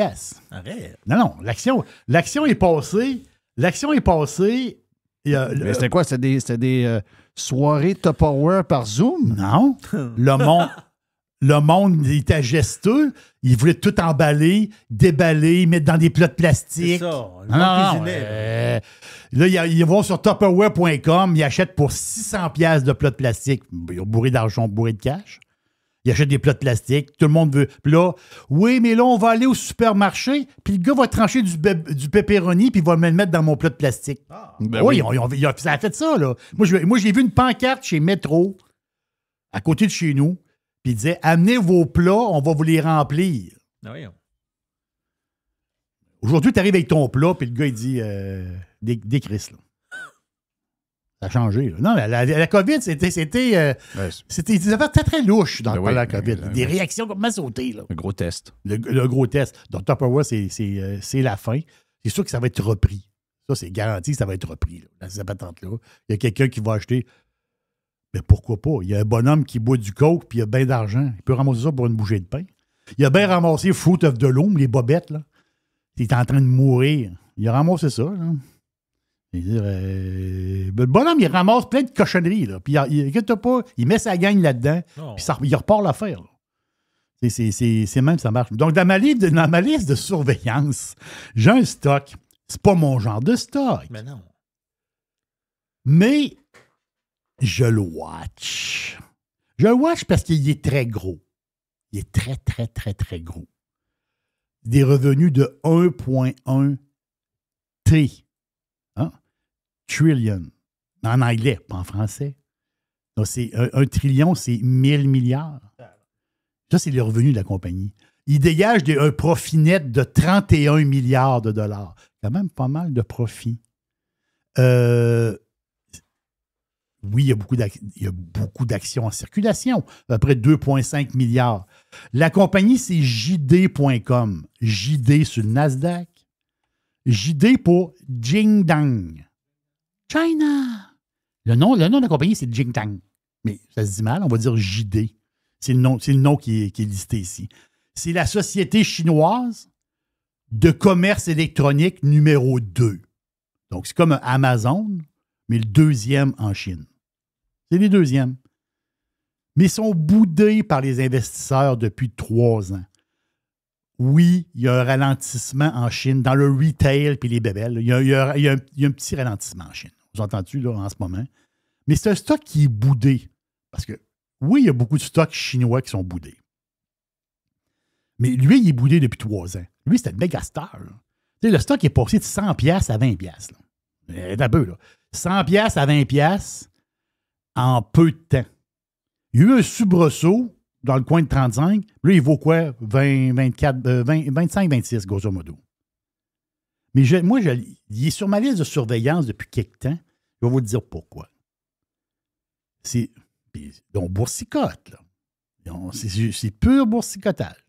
Arrête. Non, l'action est passée. L'action est passée. Mais c'était quoi? C'était des soirées Tupperware par Zoom? Non. le monde il était gesteux. Ils voulaient tout emballer, déballer, mettre dans des plats de plastique. C'est ça. Non. Là, ils vont sur Tupperware.com, ils achètent pour 600$ de plats de plastique. Ils ont bourré d'argent, bourré de cash. Ils achètent des plats de plastique. Tout le monde veut. Puis là, oui, mais là, on va aller au supermarché, puis le gars va trancher du pepperoni, puis il va me le mettre dans mon plat de plastique. Ben oui, ça a fait ça, là. Moi, j'ai vu une pancarte chez Métro, à côté de chez nous, puis il disait « Amenez vos plats, on va vous les remplir. Ah oui. » Aujourd'hui, tu arrives avec ton plat, puis le gars, il dit des crises, là. Ça a changé. Là. Non, la COVID, c'était des affaires très, très louches dans la COVID. Des réactions comme sauté. Là. Le gros test. Le gros test. Donc, Tupperware, c'est la fin. C'est sûr que ça va être repris. Ça, c'est garanti que ça va être repris. Là, dans ces patentes-là. Il y a quelqu'un qui va acheter. Mais pourquoi pas? Il y a un bonhomme qui boit du coke puis il a bien d'argent. Il peut ramasser ça pour une bouchée de pain. Il a bien ramassé Fruit of the Loom, les bobettes. Là. Il est en train de mourir. Il a ramassé ça. Là. Le bonhomme, il ramasse plein de cochonneries. Là. Puis il met sa gang là-dedans. Puis il repart l'affaire. Là. C'est même, ça marche. Donc, dans ma liste de surveillance, j'ai un stock. C'est pas mon genre de stock. Mais non. Mais je le watch. Je le watch parce qu'il est très gros. Il est très, très, très, très gros. Des revenus de 1,1 T. Hein? Trillion. En anglais, pas en français. Donc, c'est un trillion, c'est 1000 milliards. Ça, c'est les revenus de la compagnie. Il dégage un profit net de 31 milliards de dollars. Quand même pas mal de profit. Oui, il y a beaucoup d'actions en circulation, à peu près 2,5 milliards. La compagnie, c'est JD.com. JD sur le Nasdaq. JD pour Jingdang. China. Le nom de la compagnie, c'est Jingdang. Mais ça se dit mal, on va dire JD. C'est le nom qui est listé ici. C'est la société chinoise de commerce électronique numéro 2. Donc, c'est comme Amazon, mais le deuxième en Chine. C'est les deuxièmes. Mais ils sont boudés par les investisseurs depuis 3 ans. Oui, il y a un ralentissement en Chine, dans le retail puis les bébelles. Il y a un petit ralentissement en Chine. Vous entendez là en ce moment? Mais c'est un stock qui est boudé. Parce que, oui, il y a beaucoup de stocks chinois qui sont boudés. Mais lui, il est boudé depuis 3 ans. Lui, c'était le méga star. Tu sais, le stock est passé de 100$ à 20$. Là. Un peu, là. 100$ à 20$ en peu de temps. Il y a eu un soubresaut dans le coin de 35. Là, il vaut quoi? 25-26, grosso modo. Mais il est sur ma liste de surveillance depuis quelque temps. Je vais vous dire pourquoi. Donc, boursicote, là. C'est pur boursicotage.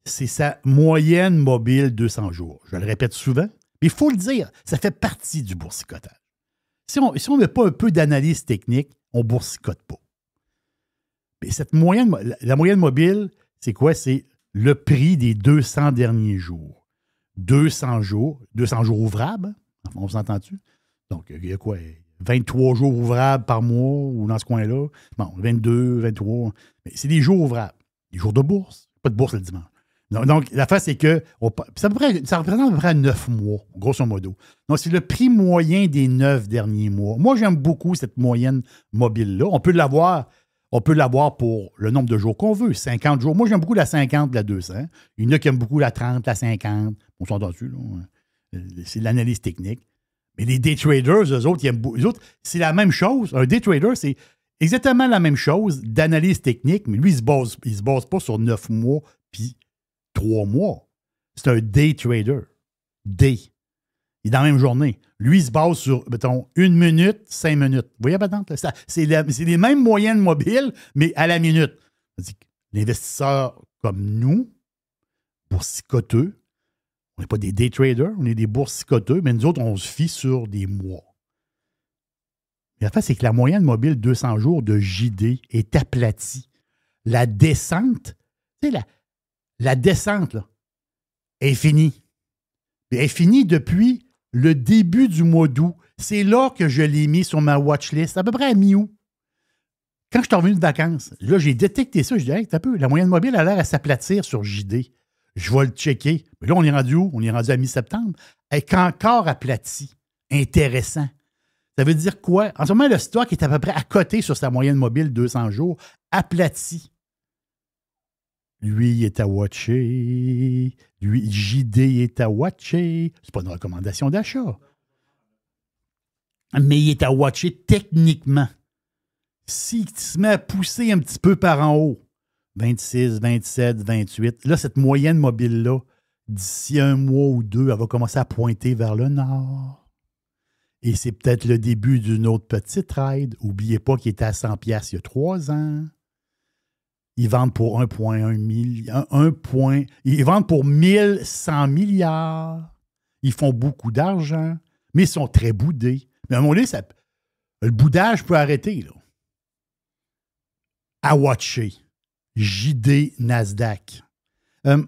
C'est sa moyenne mobile 200 jours. Je le répète souvent, mais il faut le dire, ça fait partie du boursicotage. Si on ne met pas un peu d'analyse technique, on ne boursicote pas. Mais la moyenne mobile, c'est quoi? C'est le prix des 200 derniers jours. 200 jours ouvrables, hein? On s'entend-tu? Donc, il y a quoi? 23 jours ouvrables par mois ou dans ce coin-là. Bon, 22, 23. Mais c'est des jours ouvrables. Des jours de bourse. Pas de bourse le dimanche. Donc, l'affaire, c'est que ça représente à peu près 9 mois, grosso modo. Donc, c'est le prix moyen des 9 derniers mois. Moi, j'aime beaucoup cette moyenne mobile-là. On peut l'avoir pour le nombre de jours qu'on veut, 50 jours. Moi, j'aime beaucoup la 50, la 200. Il y en a qui aiment beaucoup la 30, la 50. On s'entend dessus, là. C'est l'analyse technique. Mais les day traders, eux autres, c'est la même chose. Un day trader, c'est exactement la même chose d'analyse technique, mais lui, il se base pas sur 9 mois puis 3 mois. C'est un day trader. Day. Il est dans la même journée. Lui, il se base sur, mettons, 1 minute, 5 minutes. Vous voyez, patente? C'est les mêmes moyennes mobiles, mais à la minute. L'investisseur comme nous, boursicoteux, on n'est pas des day traders, on est des boursicoteux, mais nous autres, on se fie sur des mois. Mais la fait, c'est que la moyenne mobile 200 jours de JD est aplatie. La descente, tu sais, la descente, là, est finie. Elle est finie depuis le début du mois d'août. C'est là que je l'ai mis sur ma watchlist, à peu près à mi-août. Quand je suis revenu de vacances, là, j'ai détecté ça. Je dis, hey, t'as peu, la moyenne mobile a l'air à s'aplatir sur JD. Je vais le checker. Mais là, on est rendu où? On est rendu à mi-septembre. Elle est encore aplati. Intéressant. Ça veut dire quoi? En ce moment, le stock est à peu près à côté sur sa moyenne mobile 200 jours, aplati. Lui, il est à watcher. Lui, JD est à watcher. C'est pas une recommandation d'achat. Mais il est à watcher techniquement. S'il se met à pousser un petit peu par en haut, 26, 27, 28, là, cette moyenne mobile-là, d'ici un mois ou deux, elle va commencer à pointer vers le nord. Et c'est peut-être le début d'une autre petite ride. N'oubliez pas qu'il était à 100$ il y a 3 ans. Ils vendent pour 1,1 milliard. Ils vendent pour 1100 milliards. Ils font beaucoup d'argent, mais ils sont très boudés. Mais à un moment donné, le boudage peut arrêter, là. À watcher. JD Nasdaq. Un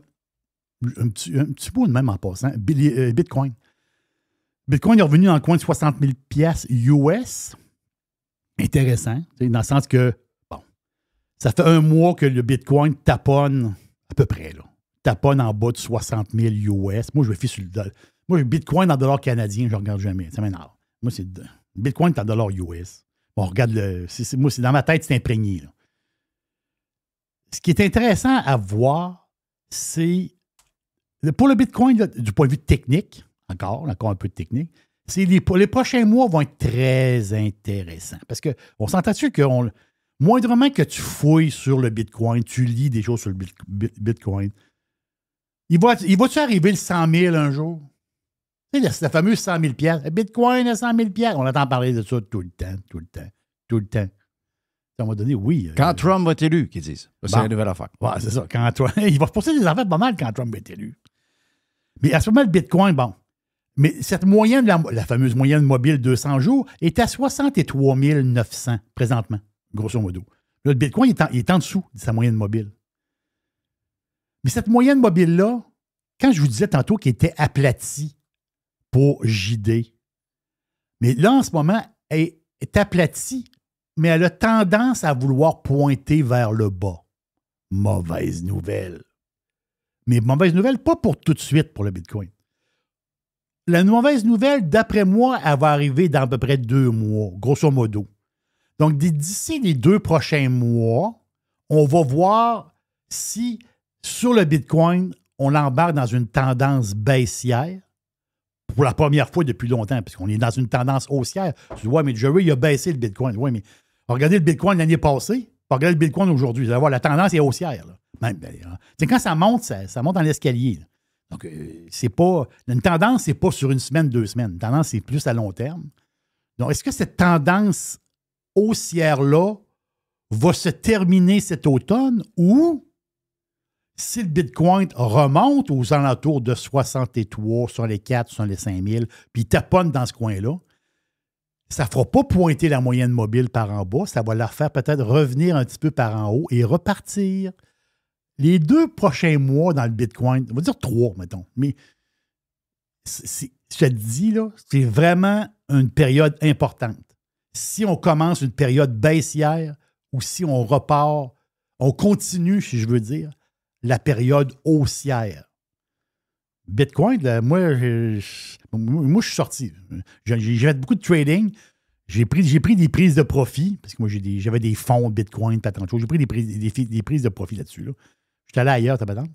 petit mot de même en passant. Bitcoin. Bitcoin est revenu dans le coin de 60 000 piastres US. Intéressant. Dans le sens que, bon, ça fait un mois que le Bitcoin taponne, à peu près, là. Taponne en bas de 60 000 US. Moi, je vais fier sur le dollar. Moi, le Bitcoin en dollars canadiens, je ne regarde jamais. Ça m'énerve. Moi, c'est Bitcoin est en dollars US. Bon, regarde moi, c'est dans ma tête, c'est imprégné, là. Ce qui est intéressant à voir, c'est, pour le Bitcoin, là, du point de vue technique, encore un peu de technique, c'est les prochains mois vont être très intéressants. Parce qu'on s'entend-tu que moindrement que tu fouilles sur le Bitcoin, tu lis des choses sur le Bitcoin, il va-tu arriver le 100 000 un jour? Tu sais, la fameuse 100 000 piastres. Bitcoin à 100 000 piastres. On entend parler de ça tout le temps. À un moment donné, oui. Quand Trump va être élu, qu'ils disent. C'est une nouvelle affaire. Ouais, c'est ça. Il va repousser des affaires pas mal quand Trump va être élu. Mais à ce moment, le Bitcoin, bon. Mais cette moyenne, la fameuse moyenne mobile 200 jours, est à 63 900 présentement, grosso modo. Là, le Bitcoin il est en dessous de sa moyenne mobile. Mais cette moyenne mobile-là, quand je vous disais tantôt qu'elle était aplatie pour JD, mais là, en ce moment, elle est aplatie, mais elle a tendance à vouloir pointer vers le bas. Mauvaise nouvelle. Mais mauvaise nouvelle, pas pour tout de suite pour le Bitcoin. La mauvaise nouvelle, d'après moi, elle va arriver dans à peu près 2 mois, grosso modo. Donc, d'ici les 2 prochains mois, on va voir si, sur le Bitcoin, on embarque dans une tendance baissière pour la première fois depuis longtemps, parce qu'on est dans une tendance haussière. Tu dis, ouais, mais Jerry, il a baissé le Bitcoin. Oui, mais regardez le Bitcoin l'année passée, regardez le Bitcoin aujourd'hui. Vous allez voir, la tendance est haussière. Là. Même, quand ça monte, ça monte dans l'escalier. Là. Donc, c'est pas. Une tendance, c'est pas sur une semaine, 2 semaines. Une tendance, c'est plus à long terme. Donc, est-ce que cette tendance haussière-là va se terminer cet automne ou si le Bitcoin remonte aux alentours de 63, sur les 4, sur les 5000, puis il taponne dans ce coin-là, ça ne fera pas pointer la moyenne mobile par en bas, ça va leur faire peut-être revenir un petit peu par en haut et repartir. Les 2 prochains mois dans le Bitcoin, on va dire 3, mettons, mais je te dis, là, c'est vraiment une période importante. Si on commence une période baissière ou si on repart, on continue, si je veux dire, la période haussière. Bitcoin, là, moi, je suis sorti. J'ai fait beaucoup de trading. J'ai pris des prises de profit, parce que moi, j'avais des fonds Bitcoin, pas tant de choses. J'ai pris des prises de profit là-dessus. Là. J'étais allé ailleurs, t'as pas tant.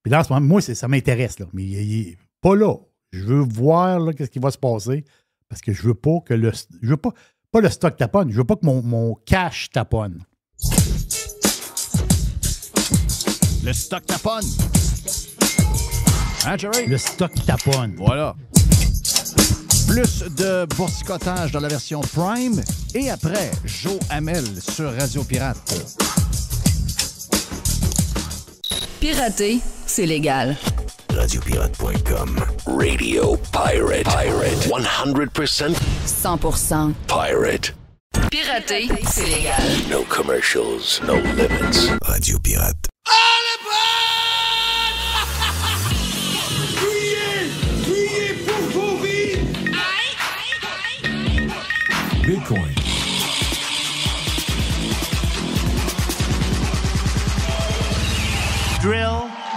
Puis là, en ce moment, moi, ça m'intéresse. Là, mais il est pas là. Je veux voir là, qu'est-ce qui va se passer, parce que je veux pas que le stock taponne. Je veux pas que mon cash taponne. Le stock taponne. Hein, Jerry? Le stock taponne. Voilà. Plus de boursicotage dans la version Prime. Et après, Joe Hamel sur Radio Pirate. Pirater, c'est légal. Radiopirate.com. Radio Pirate. 100% 100% pirate. Pirater, c'est légal. No commercials, no limits. Radio Pirate. Bitcoin.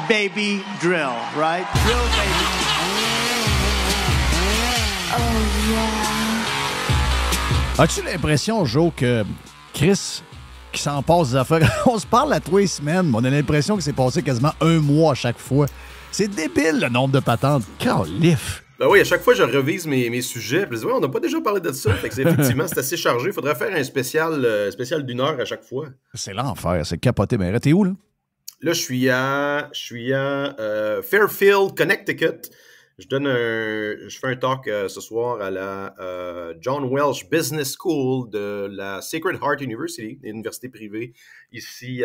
baby, drill, right? Drill, baby. As-tu l'impression, Joe, que Chris, qui s'en passe des affaires, on se parle à 3 semaines, mais on a l'impression que c'est passé quasiment 1 mois à chaque fois. C'est débile, le nombre de patentes. Calif! Ben oui, à chaque fois, je revise mes sujets. Puis je dis, ouais, on n'a pas déjà parlé de ça. Fait que effectivement, c'est assez chargé. Il faudrait faire un spécial d'1 heure à chaque fois. C'est l'enfer, c'est capoté. Mais t'es où, là? Là, je suis à Fairfield, Connecticut. Je fais un talk ce soir à la John Welsh Business School de la Sacred Heart University, une université privée ici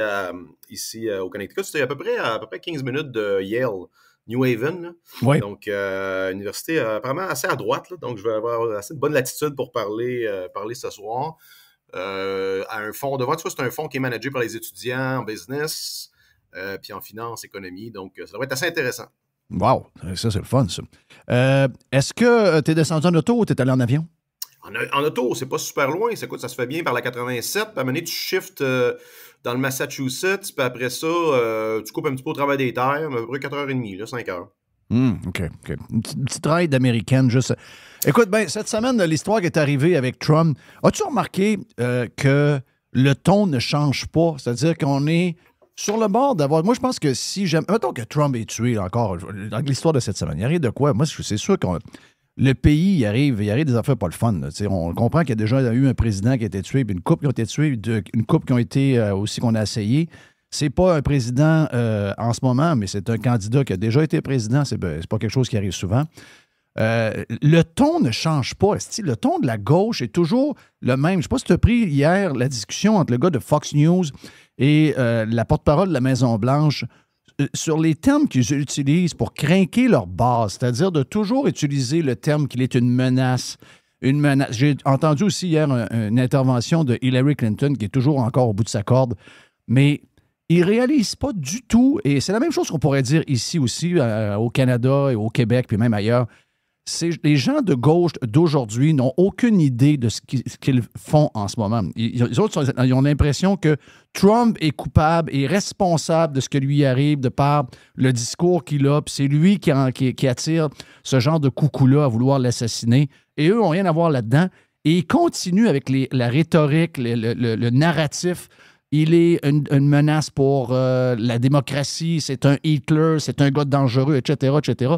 au Connecticut. C'était à peu près 15 minutes de Yale, New Haven. Là. Oui. Donc, université apparemment assez à droite. Là, donc, je vais avoir assez de bonne latitude pour parler ce soir. À un fonds devant, tu vois, c'est un fonds qui est managé par les étudiants en business, puis en finance, économie. Donc, ça va être assez intéressant. Wow, ça, c'est le fun, ça. Est-ce que tu es descendu en auto ou tu es allé en avion? En auto, c'est pas super loin. Ça se fait bien par la 87. Puis à un moment donné, tu shifts dans le Massachusetts. Puis après ça, tu coupes un petit peu au travers des terres. À peu près 4h30, là, 5h. OK. Une petite ride d'américaine, juste. Écoute, ben, cette semaine, l'histoire qui est arrivée avec Trump, as-tu remarqué que le ton ne change pas? C'est-à-dire qu'on est sur le bord d'avoir... Moi, je pense que si jamais... Mettons que Trump est tué encore, dans l'histoire de cette semaine, il arrive de quoi? Moi, c'est sûr que le pays, il arrive des affaires pas le fun. On comprend qu'il y a déjà eu un président qui a été tué, puis une couple qui ont été tués, une couple qui ont été aussi qu'on a essayé. C'est pas un président en ce moment, mais c'est un candidat qui a déjà été président. C'est pas quelque chose qui arrive souvent. Le ton ne change pas. Le ton de la gauche est toujours le même. Je ne sais pas si tu as pris hier la discussion entre le gars de Fox News et la porte-parole de la Maison-Blanche sur les termes qu'ils utilisent pour craquer leur base, c'est-à-dire de toujours utiliser le terme qu'il est une menace. Une menace. J'ai entendu aussi hier une intervention de Hillary Clinton qui est toujours encore au bout de sa corde, mais ils ne réalisent pas du tout, et c'est la même chose qu'on pourrait dire ici aussi, au Canada et au Québec, puis même ailleurs. Les gens de gauche d'aujourd'hui n'ont aucune idée de ce qu'ils font en ce moment. Les autres, ils ont l'impression que Trump est coupable et responsable de ce qui lui arrive de par le discours qu'il a, puis c'est lui qui attire ce genre de coucou-là à vouloir l'assassiner. Et eux n'ont rien à voir là-dedans. Et ils continuent avec la rhétorique, le narratif. Il est une menace pour la démocratie, c'est un Hitler, c'est un gars dangereux, etc., etc.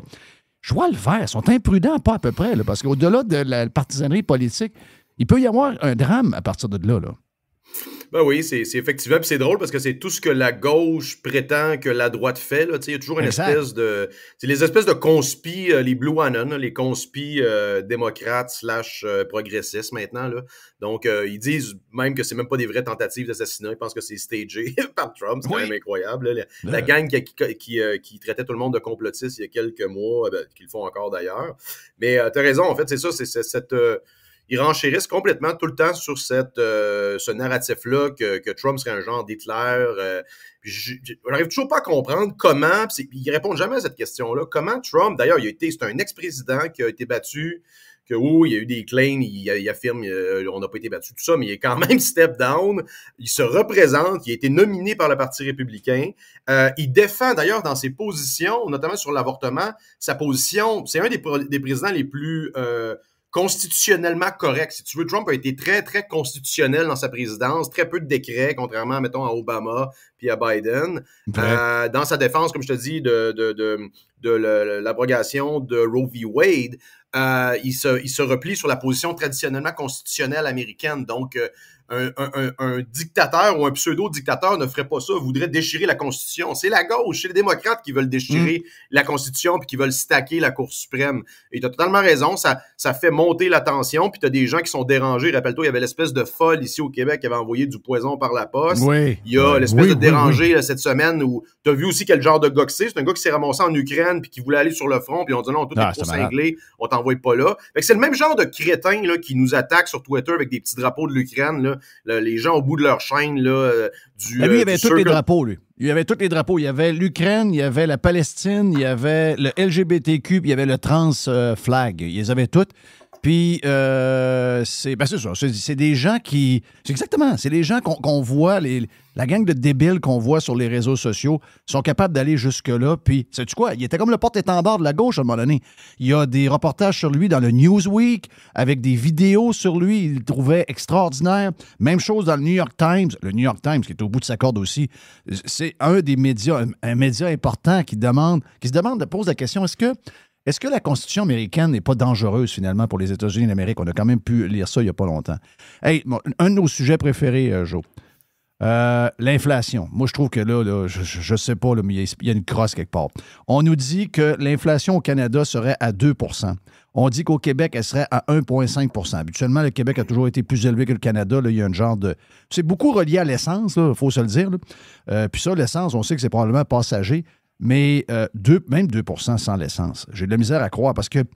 Je vois le vert. Ils sont imprudents, pas à peu près, là, parce qu'au-delà de la partisanerie politique, il peut y avoir un drame à partir de là. Ben oui, c'est effectivement, puis c'est drôle parce que c'est tout ce que la gauche prétend que la droite fait. Là. Il y a toujours une espèce de... C'est les espèces de conspis, les Blue Anon, les conspis démocrates / progressistes maintenant. Là. Donc, ils disent même que c'est même pas des vraies tentatives d'assassinat. Ils pensent que c'est stagé par Trump. C'est quand même incroyable. Là. La gang qui traitait tout le monde de complotiste il y a quelques mois, qu'ils le font encore d'ailleurs. Mais tu as raison, en fait, c'est ça, c'est cette... Ils renchérissent complètement tout le temps sur ce narratif-là que Trump serait un genre d'Hitler. Je n'arrive toujours pas à comprendre comment, ils répondent jamais à cette question-là, comment Trump, d'ailleurs, c'est un ex-président qui a été battu, que il y a eu des claims, il affirme on n'a pas été battu, tout ça, mais il est quand même step down, il se représente, il a été nominé par le Parti républicain, il défend d'ailleurs dans ses positions, notamment sur l'avortement, sa position, c'est un des présidents les plus... constitutionnellement correct. Si tu veux, Trump a été très, très constitutionnel dans sa présidence, très peu de décrets, contrairement, mettons, à Obama puis à Biden. Dans sa défense, comme je te dis, de l'abrogation de Roe v. Wade, il se replie sur la position traditionnellement constitutionnelle américaine. Donc, un dictateur ou un pseudo-dictateur ne ferait pas ça, voudrait déchirer la Constitution. C'est la gauche, c'est les démocrates qui veulent déchirer la Constitution puis qui veulent stacker la Cour suprême. Et tu as totalement raison, ça fait monter la tension, puis tu as des gens qui sont dérangés. Rappelle-toi, il y avait l'espèce de folle ici au Québec qui avait envoyé du poison par la poste. Il y a l'espèce de dérangé là, cette semaine où tu as vu aussi quel genre de gars que c'est un gars qui s'est ramassé en Ukraine puis qui voulait aller sur le front, puis on dit non, tout est trop cinglé, on t'envoie pas là. Fait que c'est le même genre de crétin là, qui nous attaque sur Twitter avec des petits drapeaux de l'Ukraine, là. Les gens au bout de leur chaîne là, lui, il y avait tous les drapeaux, lui. Il y avait tous les drapeaux. Il y avait l'Ukraine, il y avait la Palestine, il y avait le LGBTQ, puis il y avait le trans flag. Ils les avaient toutes. Puis, c'est ça. C'est des gens qui... C'est exactement. C'est des gens qu'on voit, la gang de débiles qu'on voit sur les réseaux sociaux sont capables d'aller jusque-là. Puis, sais-tu quoi? Il était comme le porte-étendard de la gauche à un moment donné. Il y a des reportages sur lui dans le Newsweek avec des vidéos sur lui. Il le trouvait extraordinaire. Même chose dans le New York Times. Le New York Times, qui est au bout de sa corde aussi, c'est un des médias, un média important qui pose la question, est-ce que la Constitution américaine n'est pas dangereuse, finalement, pour les États-Unis d'Amérique? On a quand même pu lire ça il n'y a pas longtemps. Hey, un de nos sujets préférés, Joe, l'inflation. Moi, je trouve que là je ne sais pas, là, mais il y a une crosse quelque part. On nous dit que l'inflation au Canada serait à 2 %. On dit qu'au Québec, elle serait à 1,5 %. Habituellement, le Québec a toujours été plus élevé que le Canada. Là, il y a un genre de... C'est beaucoup relié à l'essence, il faut se le dire. Puis ça, l'essence, on sait que c'est probablement passager. Mais même 2 % sans l'essence. J'ai de la misère à croire parce que, tu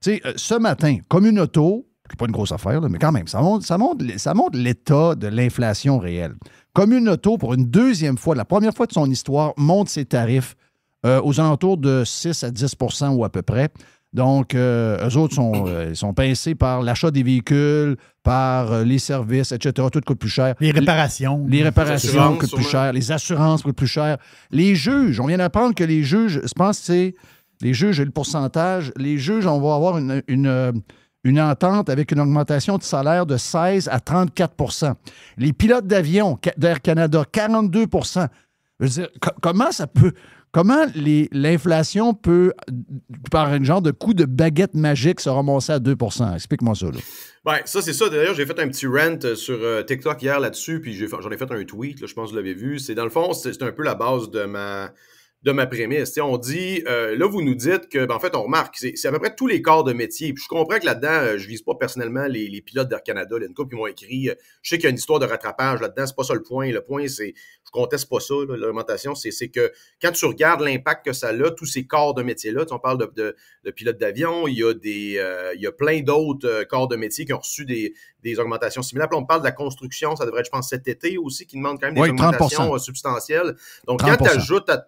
sais, ce matin, Communauto, c'est pas une grosse affaire, là, mais quand même, ça montre l'état de l'inflation réelle. Communauto, pour une deuxième fois, la première fois de son histoire, monte ses tarifs aux alentours de 6 à 10 % ou à peu près. Donc, eux autres sont pincés par l'achat des véhicules, par les services, etc. Tout coûte plus cher. Les réparations. Les réparations coûtent plus cher. Les assurances coûtent plus cher. Les juges, on vient d'apprendre que les juges, je pense que c'est les juges et le pourcentage, les juges, on va avoir une entente avec une augmentation de salaire de 16 à 34 %. Les pilotes d'avion d'Air Canada, 42 %. Je veux dire, comment ça peut... Comment l'inflation peut, par un genre de coup de baguette magique, se ramasser à 2 %? Explique-moi ça, là. Ben, ça, c'est ça. D'ailleurs, j'ai fait un petit rant sur TikTok hier là-dessus, puis j'en ai fait un tweet, là, je pense que vous l'avez vu. C'est dans le fond, c'est un peu la base de ma prémisse. T'sais, on dit, là, vous nous dites que, en fait, on remarque, c'est à peu près tous les corps de métier. Puis je comprends que là-dedans, je vise pas personnellement les pilotes d'Air Canada. Il y a une couple qui m'ont écrit, je sais qu'il y a une histoire de rattrapage là-dedans, c'est pas ça le point. Le point, c'est, je conteste pas ça, l'augmentation, c'est que quand tu regardes l'impact que ça a, tous ces corps de métiers-là, on parle de pilotes d'avion, il y a plein d'autres corps de métiers qui ont reçu des augmentations similaires. Puis on parle de la construction, ça devrait être, je pense, cet été aussi, qui demande quand même des augmentations substantielles. Donc, 30%.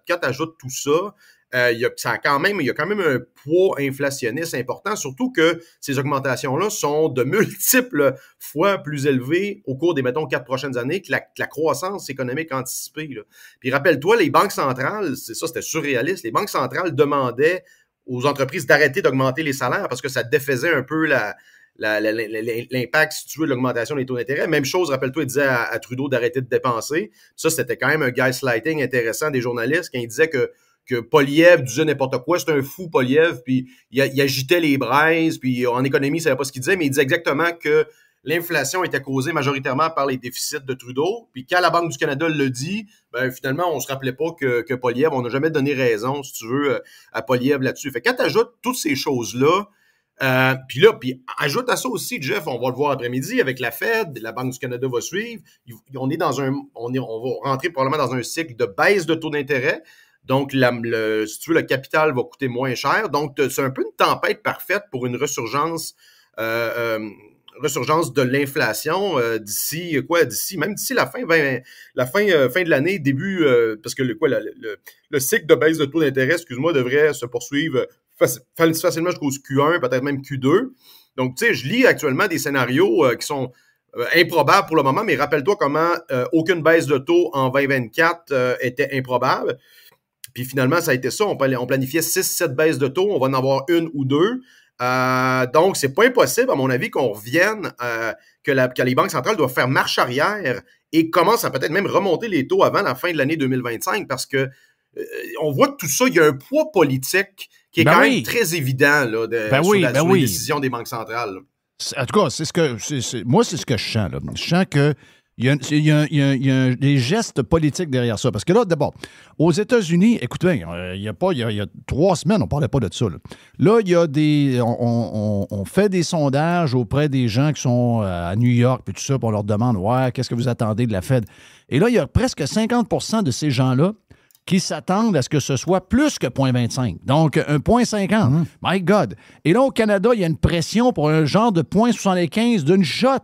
Quand tu ajoutes tout ça, il y a quand même un poids inflationniste important, surtout que ces augmentations-là sont de multiples fois plus élevées au cours des, mettons, 4 prochaines années que la croissance économique anticipée. Là. Puis rappelle-toi, les banques centrales, c'était surréaliste, les banques centrales demandaient aux entreprises d'arrêter d'augmenter les salaires parce que ça défaisait un peu l'impact, si tu veux, de l'augmentation des taux d'intérêt. Même chose, rappelle-toi, il disait à Trudeau d'arrêter de dépenser. Ça, c'était quand même un gaslighting intéressant des journalistes quand il disait que Poilievre disait n'importe quoi, c'était un fou Poilievre, puis il agitait les braises, puis en économie, il ne savait pas ce qu'il disait, mais il disait exactement que l'inflation était causée majoritairement par les déficits de Trudeau, puis quand la Banque du Canada le dit, ben finalement, on ne se rappelait pas que Poilievre, on n'a jamais donné raison, si tu veux, à Poilievre là-dessus. Fait que quand tu ajoutes toutes ces choses-là, puis ajoute à ça aussi, Jeff, on va le voir après-midi avec la Fed, la Banque du Canada va suivre, on va rentrer probablement dans un cycle de baisse de taux d'intérêt. Donc, si tu veux, le capital va coûter moins cher. Donc, c'est un peu une tempête parfaite pour une resurgence de l'inflation d'ici la fin de l'année, début, parce que le cycle de baisse de taux d'intérêt, devrait se poursuivre facilement jusqu'au Q1, peut-être même Q2. Donc, tu sais, je lis actuellement des scénarios qui sont improbables pour le moment, mais rappelle-toi comment aucune baisse de taux en 2024 était improbable. Puis finalement, ça a été ça. On planifiait 6-7 baisses de taux. On va en avoir une ou deux. Donc, c'est pas impossible, à mon avis, qu'on revienne, que les banques centrales doivent faire marche arrière et commencent à peut-être même remonter les taux avant la fin de l'année 2025 parce que on voit que tout ça, il y a un poids politique qui est quand même très évident là, sur les décisions des banques centrales. Là. En tout cas, moi, c'est ce que je sens. Là. Je sens que il y a des gestes politiques derrière ça. Parce que là, d'abord, aux États-Unis, écoutez, il y a 3 semaines, on ne parlait pas de ça. Là, il y a on fait des sondages auprès des gens qui sont à New York, puis tout ça, puis on leur demande, qu'est-ce que vous attendez de la Fed? Et là, il y a presque 50 % de ces gens-là qui s'attendent à ce que ce soit plus que 0,25. Donc, 1,50. My God. Et là, au Canada, il y a une pression pour un genre de 0,75 d'une shot.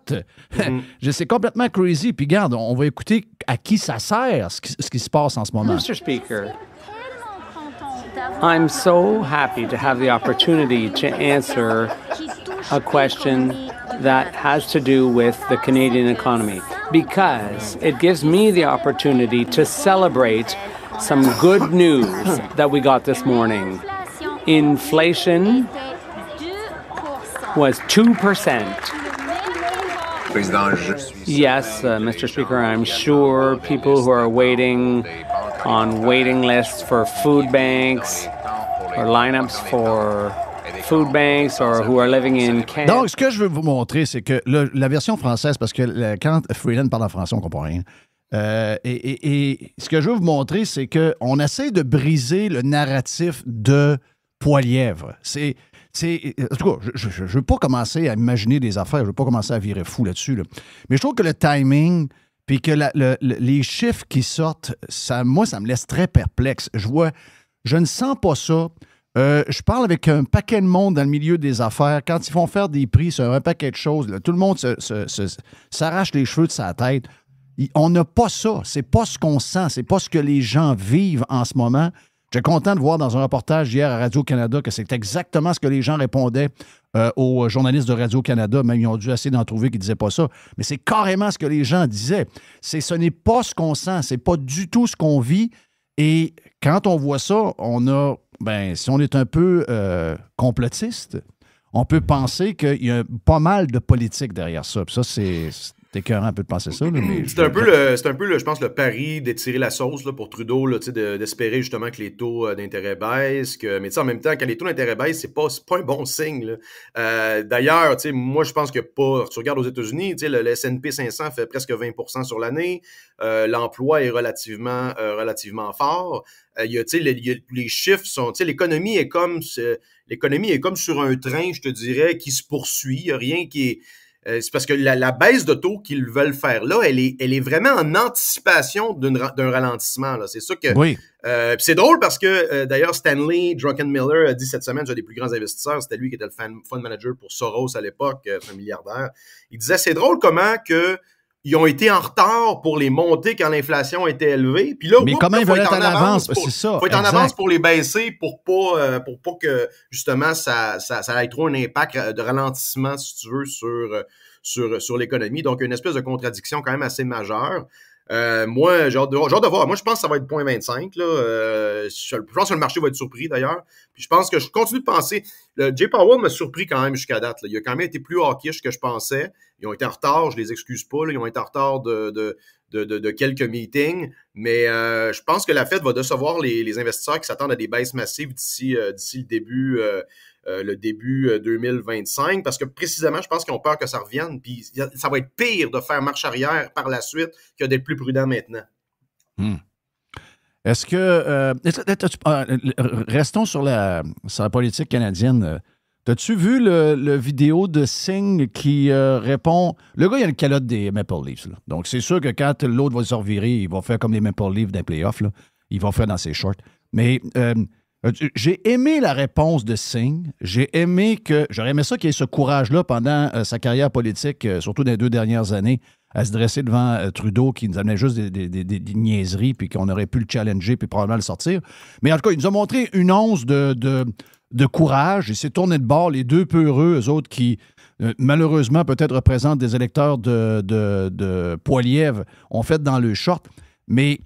C'est complètement crazy. Puis, regarde, on va écouter à qui ça sert, ce qui se passe en ce moment. Mr. Speaker, I'm so happy to have the opportunity to answer a question that has to do with the Canadian economy because it gives me the opportunity to celebrate some good news that we got this morning. Inflation was 2%. Yes, Mr. Speaker, I'm sure people who are waiting on waiting lists for food banks or lineups for food banks or who are living in Canada. Donc, ce que je veux vous montrer, c'est que la version française, parce que quand Freeland parle en français, on ne comprend rien. Et ce que je veux vous montrer, c'est qu'on essaie de briser le narratif de Poilievre. En tout cas, je ne veux pas commencer à imaginer des affaires, je ne veux pas commencer à virer fou là-dessus. Là. Mais je trouve que le timing, puis que les chiffres qui sortent, moi, ça me laisse très perplexe. Je ne sens pas ça. Je parle avec un paquet de monde dans le milieu des affaires. Quand ils font faire des prix sur un paquet de choses, là, tout le monde s'arrache les cheveux de sa tête. On n'a pas ça. C'est pas ce qu'on sent. C'est pas ce que les gens vivent en ce moment. J'étais content de voir dans un reportage hier à Radio-Canada que c'est exactement ce que les gens répondaient aux journalistes de Radio-Canada. Même ils ont dû essayer d'en trouver qui ne disaient pas ça. Mais c'est carrément ce que les gens disaient. Ce n'est pas ce qu'on sent. C'est pas du tout ce qu'on vit. Et quand on voit ça, si on est un peu complotiste, on peut penser qu'il y a pas mal de politique derrière ça. Puis ça, c'est écœurant un peu de penser ça. Là, mais c'est un peu, je pense, le pari d'étirer la sauce là, pour Trudeau, là, d'espérer justement que les taux d'intérêt baissent. Mais en même temps, quand les taux d'intérêt baissent, c'est pas un bon signe. Là. D'ailleurs, moi, je pense que tu regardes aux États-Unis, le S&P 500 fait presque 20% sur l'année. L'emploi est relativement fort. Il y a les chiffres sont... L'économie est comme sur un train, je te dirais, qui se poursuit. Il n'y a rien qui est... c'est parce que la baisse de taux qu'ils veulent faire là, elle est vraiment en anticipation d'un ralentissement. Là. C'est ça que... Oui. C'est drôle parce que, d'ailleurs, Stanley Druckenmiller a dit cette semaine, j'ai des plus grands investisseurs, c'était lui qui était le fund manager pour Soros à l'époque, c'est un milliardaire. Il disait, c'est drôle comment ils ont été en retard pour les monter quand l'inflation était élevée. Puis là, mais comment ils veulent être en avance? C'est ça. Il faut être en avance pour les baisser pour pas que, justement, ça ait trop un impact de ralentissement, si tu veux, sur l'économie. Donc, une espèce de contradiction quand même assez majeure. Moi, j'ai hâte de voir. Moi, je pense que ça va être 0,25. Je pense que le marché va être surpris, d'ailleurs. Puis je pense que je continue de penser... Jay Powell m'a surpris quand même jusqu'à date. Là. Il a quand même été plus hawkish que je pensais. Ils ont été en retard, je les excuse pas. Là. Ils ont été en retard de quelques meetings. Mais je pense que la Fed va décevoir les investisseurs qui s'attendent à des baisses massives d'ici le début 2025, parce que précisément, je pense qu'ils ont peur que ça revienne, puis ça va être pire de faire marche arrière par la suite que d'être plus prudent maintenant. Est-ce que... restons sur la politique canadienne. T'as-tu vu le vidéo de Singh qui répond... Le gars, il a le calotte des Maple Leafs. Là. Donc, c'est sûr que quand l'autre va se revirer, il va faire comme les Maple Leafs des playoffs. Là. Il va faire dans ses shorts. Mais... j'ai aimé la réponse de Singh. J'aurais aimé ça qu'il ait ce courage-là pendant sa carrière politique, surtout dans les 2 dernières années, à se dresser devant Trudeau qui nous amenait juste des niaiseries puis qu'on aurait pu le challenger puis probablement le sortir. Mais en tout cas, il nous a montré une once de courage. Il s'est tourné de bord, les deux peureux, eux autres qui, malheureusement, peut-être représentent des électeurs de Poilievre, ont fait dans le short. Mais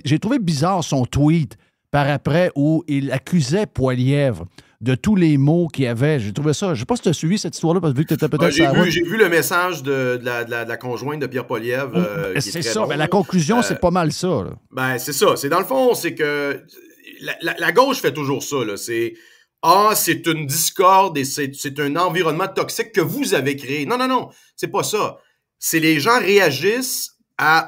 j'ai trouvé bizarre son tweet par après où il accusait Poilievre de tous les mots qu'il y avait. J'ai trouvé ça... Je ne sais pas si tu as suivi cette histoire-là, parce que vu que tu étais peut-être... J'ai vu le message de la conjointe de Pierre Poilievre. C'est ça. Ben, la conclusion, c'est pas mal ça. Là. Ben, c'est ça. C'est dans le fond, c'est que la gauche fait toujours ça. Là. C'est une discorde et c'est un environnement toxique que vous avez créé. Non. C'est pas ça. C'est les gens réagissent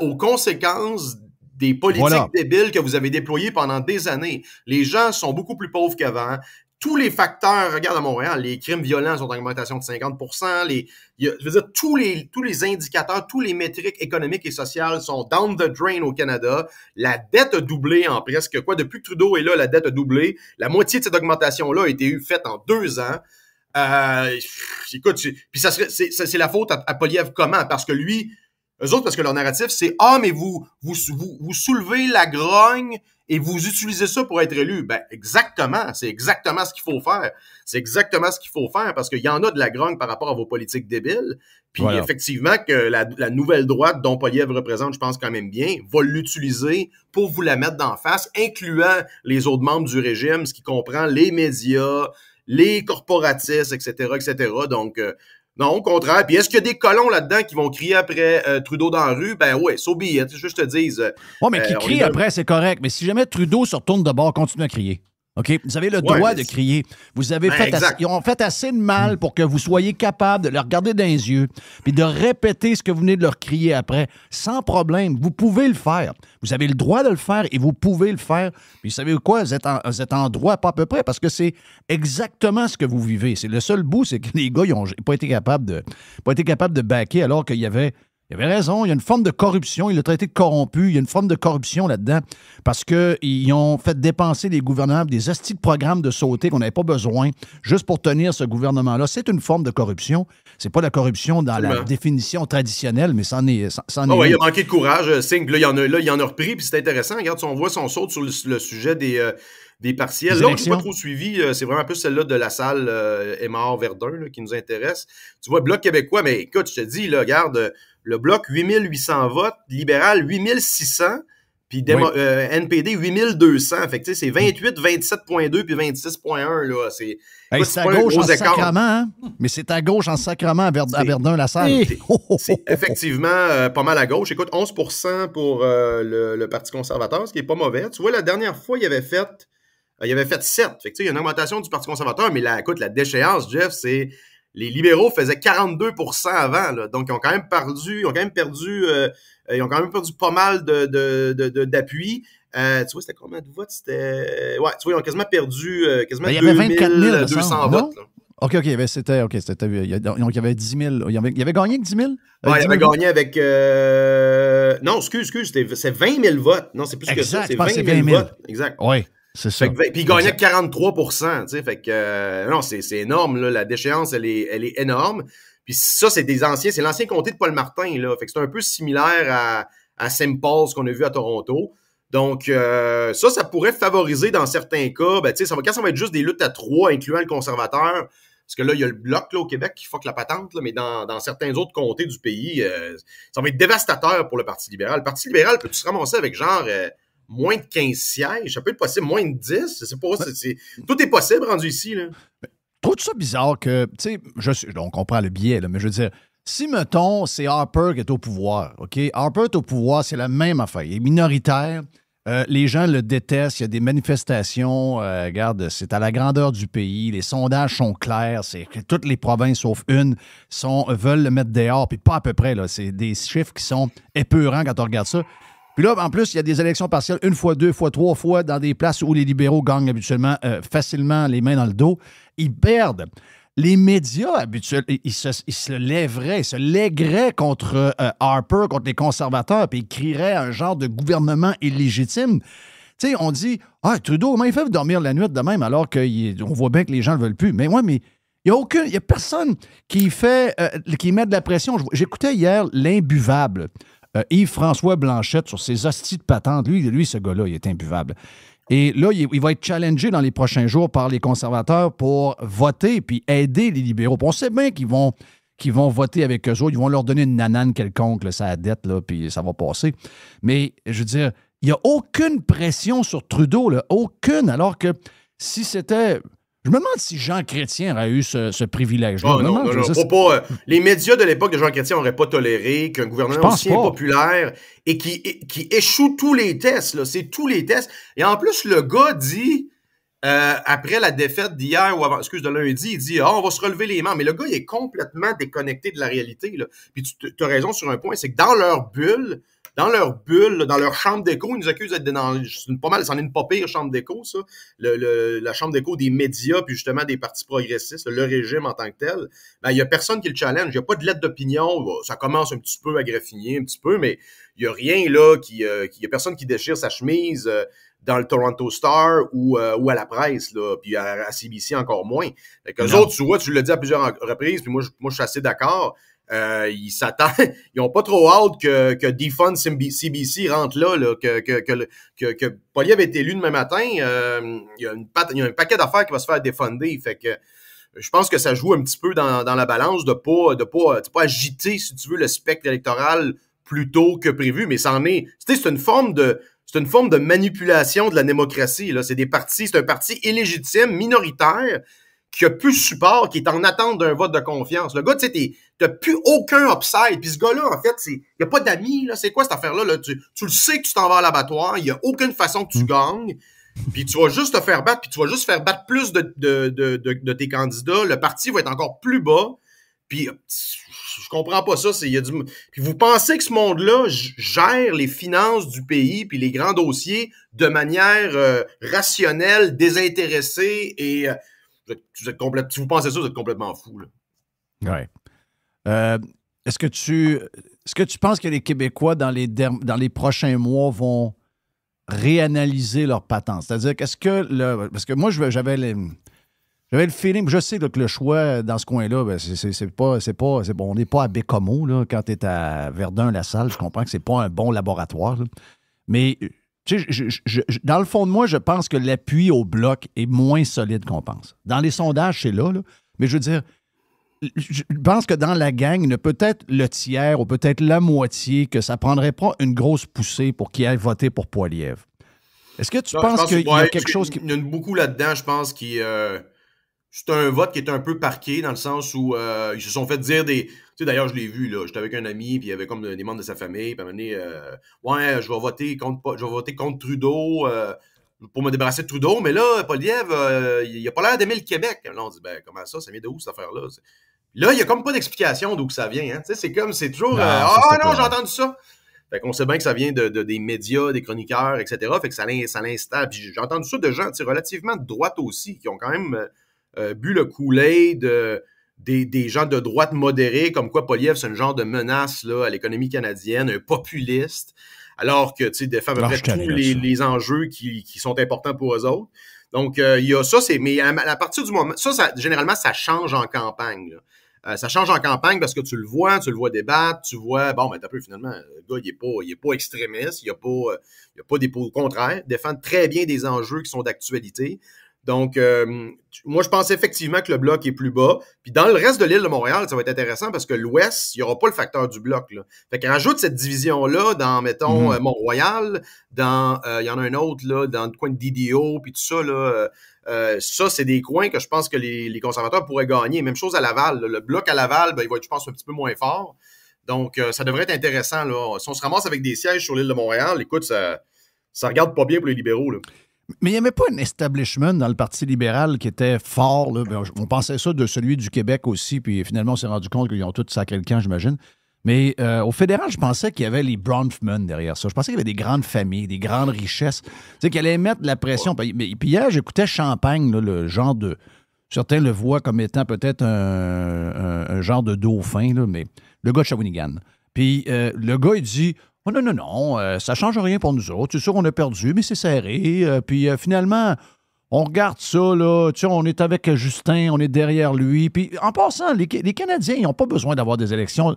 aux conséquences des politiques débiles que vous avez déployées pendant des années. Les gens sont beaucoup plus pauvres qu'avant. Tous les facteurs, regarde à Montréal, les crimes violents sont en augmentation de 50%. Tous les indicateurs, tous les métriques économiques et sociales sont down the drain au Canada. La dette a doublé en presque depuis que Trudeau est là, la dette a doublé. La moitié de cette augmentation-là a été faite en 2 ans. Écoute, puis c'est la faute à Poilievre comment? Parce que lui, Eux autres, parce que leur narratif, c'est « Ah, mais vous soulevez la grogne et vous utilisez ça pour être élu. » Ben, exactement. C'est exactement ce qu'il faut faire. C'est exactement ce qu'il faut faire parce qu'il y en a de la grogne par rapport à vos politiques débiles. Puis effectivement, que la nouvelle droite dont Poilievre représente, je pense quand même bien, va l'utiliser pour vous la mettre d'en face, incluant les autres membres du régime, ce qui comprend les médias, les corporatistes, etc., etc. Donc, non, au contraire. Puis est-ce qu'il y a des colons là-dedans qui vont crier après Trudeau dans la rue? Ben ouais, so be it. Je te dise. Mais qui crie après, c'est correct. Mais si jamais Trudeau se retourne de bord, continue à crier. OK? Vous avez le droit de crier. Vous avez ils ont fait assez de mal pour que vous soyez capable de leur regarder dans les yeux puis de répéter ce que vous venez de leur crier après, sans problème. Vous pouvez le faire. Vous avez le droit de le faire et vous pouvez le faire. Puis vous savez quoi? Vous êtes en droit, pas à peu près, parce que c'est exactement ce que vous vivez. C'est le seul bout, c'est que les gars, ils n'ont pas été capables de backer alors qu'il y avait... Il avait raison, il y a une forme de corruption, il l'a traité de corrompu, il y a une forme de corruption là-dedans parce qu'ils ont fait dépenser les gouvernements des hosties de programmes de sauté qu'on n'avait pas besoin juste pour tenir ce gouvernement-là. C'est une forme de corruption. C'est pas la corruption dans la définition traditionnelle, mais c'en est il a manqué de courage, Singh. Là, il en a repris, puis c'est intéressant. Regarde, si on voit son saut sur le sujet des partiels. Là, je n'ai pas trop suivi. C'est vraiment plus celle-là de la salle Aymar-Verdun qui nous intéresse. Tu vois, Bloc québécois, mais écoute, je te dis, là, regarde, le Bloc, 8800 votes, libéral, 8600, puis NPD, 8200. Fait que, c'est 28, 27,2 puis 26,1. Là. C'est à gauche en sacrement, hein? Mais c'est à gauche en sacrement à Verdun, la salle. C'est effectivement pas mal à gauche. Écoute, 11% pour le Parti conservateur, ce qui n'est pas mauvais. Tu vois, la dernière fois, il avait fait 7. Fait que, il y a une augmentation du Parti conservateur, mais la déchéance, Jeff, c'est... Les libéraux faisaient 42% avant, là. Donc ils ont quand même perdu pas mal d'appui. Tu vois, c'était combien de votes? C'était... Ouais, tu vois, ils ont quasiment perdu quasiment 2200 votes. Là. OK, c'était... Donc, il y avait 10 000. Il avait gagné avec 10 000? Il avait gagné avec... Non, excuse, c'est 20 000 votes. Non, c'est plus que ça. C'est 20 000 votes. Exact. Oui. C'est ça. Puis il gagnait 43%, tu sais, fait que non, c'est énorme là, la déchéance elle est énorme. Puis ça c'est l'ancien comté de Paul Martin là, fait que c'est un peu similaire à St. Paul's qu'on a vu à Toronto. Donc ça pourrait favoriser dans certains cas, ben tu sais quand ça va être juste des luttes à 3 incluant le conservateur, parce que là il y a le Bloc là au Québec qui fuck la patente là, mais dans certains autres comtés du pays, ça va être dévastateur pour le Parti libéral. Le Parti libéral peut se ramasser avec genre moins de 15 sièges, ça peut être possible, moins de 10, je sais pas, tout est possible rendu ici, là. Trouve-tu ça bizarre que, tu sais, on comprend le biais, là, mais je veux dire, si, mettons, c'est Harper qui est au pouvoir, OK? Harper est au pouvoir, c'est la même affaire. Il est minoritaire, les gens le détestent, il y a des manifestations, regarde, c'est à la grandeur du pays, les sondages sont clairs, c'est que toutes les provinces, sauf une, veulent le mettre dehors, puis pas à peu près, là, c'est des chiffres qui sont épeurants quand on regarde ça. Puis là, en plus, il y a des élections partielles 1 fois, 2 fois, 3 fois dans des places où les libéraux gagnent habituellement facilement les mains dans le dos. Ils perdent. Les médias habituels, ils se lèveraient, ils se lègueraient contre Harper, contre les conservateurs, puis ils crieraient un genre de gouvernement illégitime. Tu sais, on dit « Ah, Trudeau, comment il fait dormir la nuit de même alors qu'on voit bien que les gens ne le veulent plus? » Mais ouais, mais il n'y a personne qui met de la pression. J'écoutais hier L'Imbuvable. Yves-François Blanchette sur ses hosties de patente. Lui, ce gars-là, il est imbuvable. Et là, il va être challengé dans les prochains jours par les conservateurs pour voter puis aider les libéraux. Puis on sait bien qu'ils vont voter avec eux autres. Ils vont leur donner une nanane quelconque, là, sa dette, là, puis ça va passer. Mais, je veux dire, il n'y a aucune pression sur Trudeau, là, aucune, alors que si c'était... Je me demande si Jean Chrétien aurait eu ce privilège-là. Oh, non, pas. Les médias de l'époque de Jean Chrétien n'auraient pas toléré qu'un gouvernement aussi impopulaire et qui échoue tous les tests. Là. C'est tous les tests. Et en plus, le gars dit, après la défaite d'hier, ou avant, de lundi, il dit « Ah, on va se relever les mains ». Mais le gars, il est complètement déconnecté de la réalité. Là. Puis tu as raison sur un point, c'est que dans leur bulle, dans leur chambre d'écho, ils nous accusent d'être pas mal, c'en est une pas pire chambre d'écho, ça. La chambre d'écho des médias, puis justement des partis progressistes, le régime en tant que tel. Ben, il n'y a personne qui le challenge. Il n'y a pas de lettre d'opinion. Ça commence un petit peu à graffiner, un petit peu, mais il n'y a rien là il y a personne qui déchire sa chemise dans le Toronto Star ou à la presse, là, puis à CBC encore moins. Eux autres, tu vois, tu l'as dit à plusieurs reprises, puis moi je suis assez d'accord. Ils s'attendent, ils n'ont pas trop hâte que Defund CBC rentre là que Poilievre est élu demain matin. Il y a un paquet d'affaires qui va se faire défunder. Fait que je pense que ça joue un petit peu dans la balance de pas agiter, si tu veux, le spectre électoral plus tôt que prévu, mais c'est une forme de manipulation de la démocratie, là. C'est un parti illégitime, minoritaire, qui a plus de support, qui est en attente d'un vote de confiance. Le gars, tu sais, t'as plus aucun upside. Puis ce gars-là, en fait, il n'y a pas d'amis, là. C'est quoi cette affaire-là, là? Tu le sais que tu t'en vas à l'abattoir, il n'y a aucune façon que tu gagnes. Puis tu vas juste te faire battre, puis tu vas juste faire battre plus de tes candidats. Le parti va être encore plus bas. Puis je comprends pas ça. Puis vous pensez que ce monde-là gère les finances du pays puis les grands dossiers de manière rationnelle, désintéressée et si vous pensez ça, vous êtes complètement fou, là. Ouais. Est-ce que tu penses que les Québécois, dans les prochains mois, vont réanalyser leur patente? C'est-à-dire, parce que moi, j'avais le feeling, je sais là, que le choix dans ce coin-là, ben, c'est pas bon. On n'est pas à Bécomo, là, quand tu es à Verdun-la-Salle. Je comprends que c'est pas un bon laboratoire, là. Mais tu sais, dans le fond de moi, je pense que l'appui au bloc est moins solide qu'on pense. Dans les sondages, c'est là. Mais je veux dire, je pense que dans la gang, il y a peut-être le tiers ou peut-être la moitié que ça ne prendrait pas une grosse poussée pour qu'ils aillent voter pour Poilievre. Est-ce que tu penses qu'il y a quelque chose qui... Il y en a beaucoup là-dedans, je pense, c'est un vote qui est un peu parqué dans le sens où ils se sont fait dire des... Tu sais, d'ailleurs, je l'ai vu, là. J'étais avec un ami, puis il y avait comme des membres de sa famille, puis à un moment donné, ouais, je vais voter contre Trudeau pour me débarrasser de Trudeau, mais là, Poilievre, il a pas l'air d'aimer le Québec. Là, on dit, ben, comment ça vient de où, cette affaire-là? Là, il n'y a comme pas d'explication d'où que ça vient, hein. Tu sais, c'est toujours, non, j'ai entendu ça. Fait qu'on sait bien que ça vient des médias, des chroniqueurs, etc. Fait que ça l'installe. Puis j'ai entendu ça de gens, relativement de droite aussi, qui ont quand même bu le Kool-Aid des gens de droite modérés, comme quoi Poilievre, c'est un genre de menace là, à l'économie canadienne, un populiste, alors que, tu sais, défend à peu près tous les enjeux qui sont importants pour eux autres. Donc, il y a ça, mais à partir du moment... Ça, généralement, ça change en campagne, là. Ça change en campagne parce que tu le vois débattre, tu vois, bon, ben, t'as peu, finalement, le gars, il est pas extrémiste, il y a pas des... Au contraire, défend très bien des enjeux qui sont d'actualité. Donc, moi, je pense effectivement que le bloc est plus bas. Puis dans le reste de l'île de Montréal, ça va être intéressant parce que l'Ouest, il n'y aura pas le facteur du bloc, là. Fait qu'on rajoute cette division-là dans, mettons, Mont-Royal, il y en a un autre, là, dans le coin de DDO, puis tout ça, là. Ça, c'est des coins que je pense que les conservateurs pourraient gagner. Même chose à Laval, là. Le bloc à Laval, ben, il va être, je pense, un petit peu moins fort. Donc, ça devrait être intéressant, là. Si on se ramasse avec des sièges sur l'île de Montréal, écoute, ça regarde pas bien pour les libéraux, là. Mais il n'y avait pas un establishment dans le Parti libéral qui était fort, là. On pensait ça de celui du Québec aussi, puis finalement, on s'est rendu compte qu'ils ont tous sacré le camp, j'imagine. Mais au fédéral, je pensais qu'il y avait les Bronfman derrière ça. Je pensais qu'il y avait des grandes familles, des grandes richesses. Tu sais, qu'elle allait mettre de la pression. Puis hier, j'écoutais Champagne, là, le genre de... Certains le voient comme étant peut-être un genre de dauphin, là, mais le gars de Shawinigan. Puis le gars, il dit... Oh, non, ça ne change rien pour nous autres. C'est sûr, on a perdu, mais c'est serré. Puis finalement, on regarde ça, là. Tu sais, on est avec Justin, on est derrière lui. Puis en passant, les Canadiens, ils n'ont pas besoin d'avoir des élections.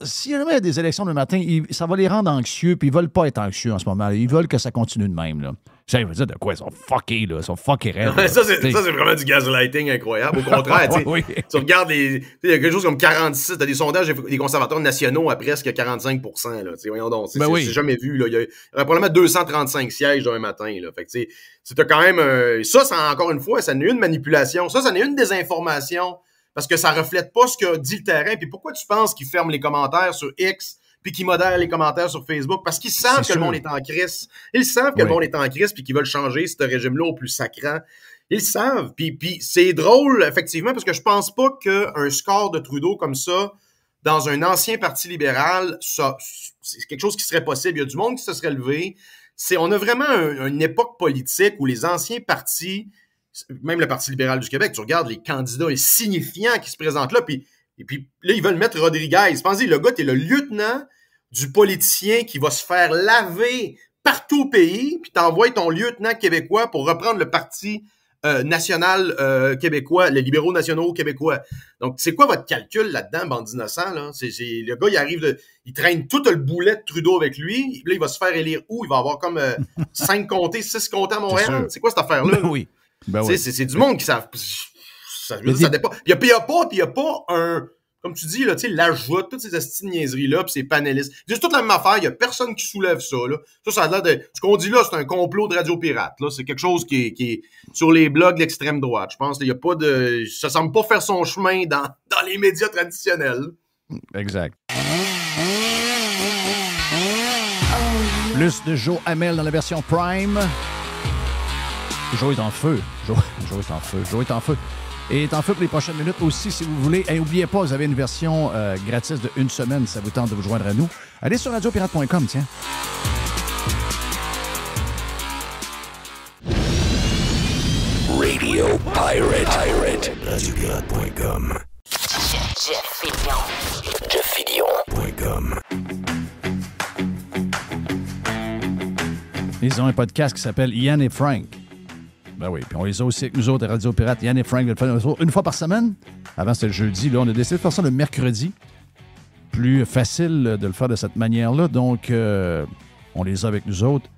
S'il y a des élections le matin, ça va les rendre anxieux, puis ils ne veulent pas être anxieux en ce moment. Ils veulent que ça continue de même, là. Ça veut dire de quoi? Ils sont fuckés, là. Ils sont fuckés raides. Ça, c'est vraiment du gaslighting incroyable. Au contraire, tu regardes il y a quelque chose comme 46, t'as des sondages des conservateurs nationaux à presque 45%, là. Voyons donc. C'est jamais vu, là. Il y aurait probablement 235 sièges demain matin, là. Fait que, c'est quand même... ça, encore une fois, ça n'est une manipulation. Ça n'est une désinformation parce que ça reflète pas ce que dit le terrain. Puis pourquoi tu penses qu'ils ferment les commentaires sur X puis qu'ils modèrent les commentaires sur Facebook? Parce qu'ils savent que le monde est en crise. Ils savent que le monde est en crise puis qu'ils veulent changer ce régime-là au plus sacrant. Ils savent. Puis c'est drôle, effectivement, parce que je pense pas qu'un score de Trudeau comme ça, dans un ancien parti libéral, ça, c'est quelque chose qui serait possible. Il y a du monde qui se serait levé. On a vraiment une époque politique où les anciens partis, même le Parti libéral du Québec, tu regardes les candidats, les signifiants qui se présentent là, et puis là, ils veulent mettre Rodriguez. Pensez, le gars, t'es le lieutenant du politicien qui va se faire laver partout au pays, puis t'envoies ton lieutenant québécois pour reprendre le parti national québécois, les libéraux nationaux québécois. Donc, c'est quoi votre calcul là-dedans, bande d'innocents, là? Le gars, il arrive, il traîne tout le boulet de Trudeau avec lui. Là, il va se faire élire où? Il va avoir comme 5 comtés, 6 comtés à Montréal. C'est quoi cette affaire-là? Ben oui. Ben oui. C'est du monde qui savent. Ça dépend. Il n'y a pas un... Comme tu dis, là, tu sais, l'ajoute, toutes ces astuces de niaiseries-là, puis ces panélistes. C'est toute la même affaire, il n'y a personne qui soulève ça, là. Ça a l'air de... Ce qu'on dit là, c'est un complot de Radio Pirate, là. C'est quelque chose qui est sur les blogs de l'extrême droite. Je pense qu'il n'y a pas de... Ça semble pas faire son chemin dans les médias traditionnels. Exact. Plus de Joe Hamel dans la version Prime. Joe est en feu. Joe est en feu. Joe est en feu. Et est en feu pour les prochaines minutes aussi, si vous voulez. Et n'oubliez pas, vous avez une version gratis de 1 semaine, si ça vous tente de vous joindre à nous. Allez sur radiopirate.com, tiens. Radio Pirate. Radiopirate.com. JeffFillion.com. Ils ont un podcast qui s'appelle Yann et Frank. Ben oui, puis on les a aussi avec nous autres à Radio Pirate. Yann et Frank, une fois par semaine. Avant, c'était le jeudi. Là, on a décidé de faire ça le mercredi. Plus facile de le faire de cette manière-là. Donc, on les a avec nous autres.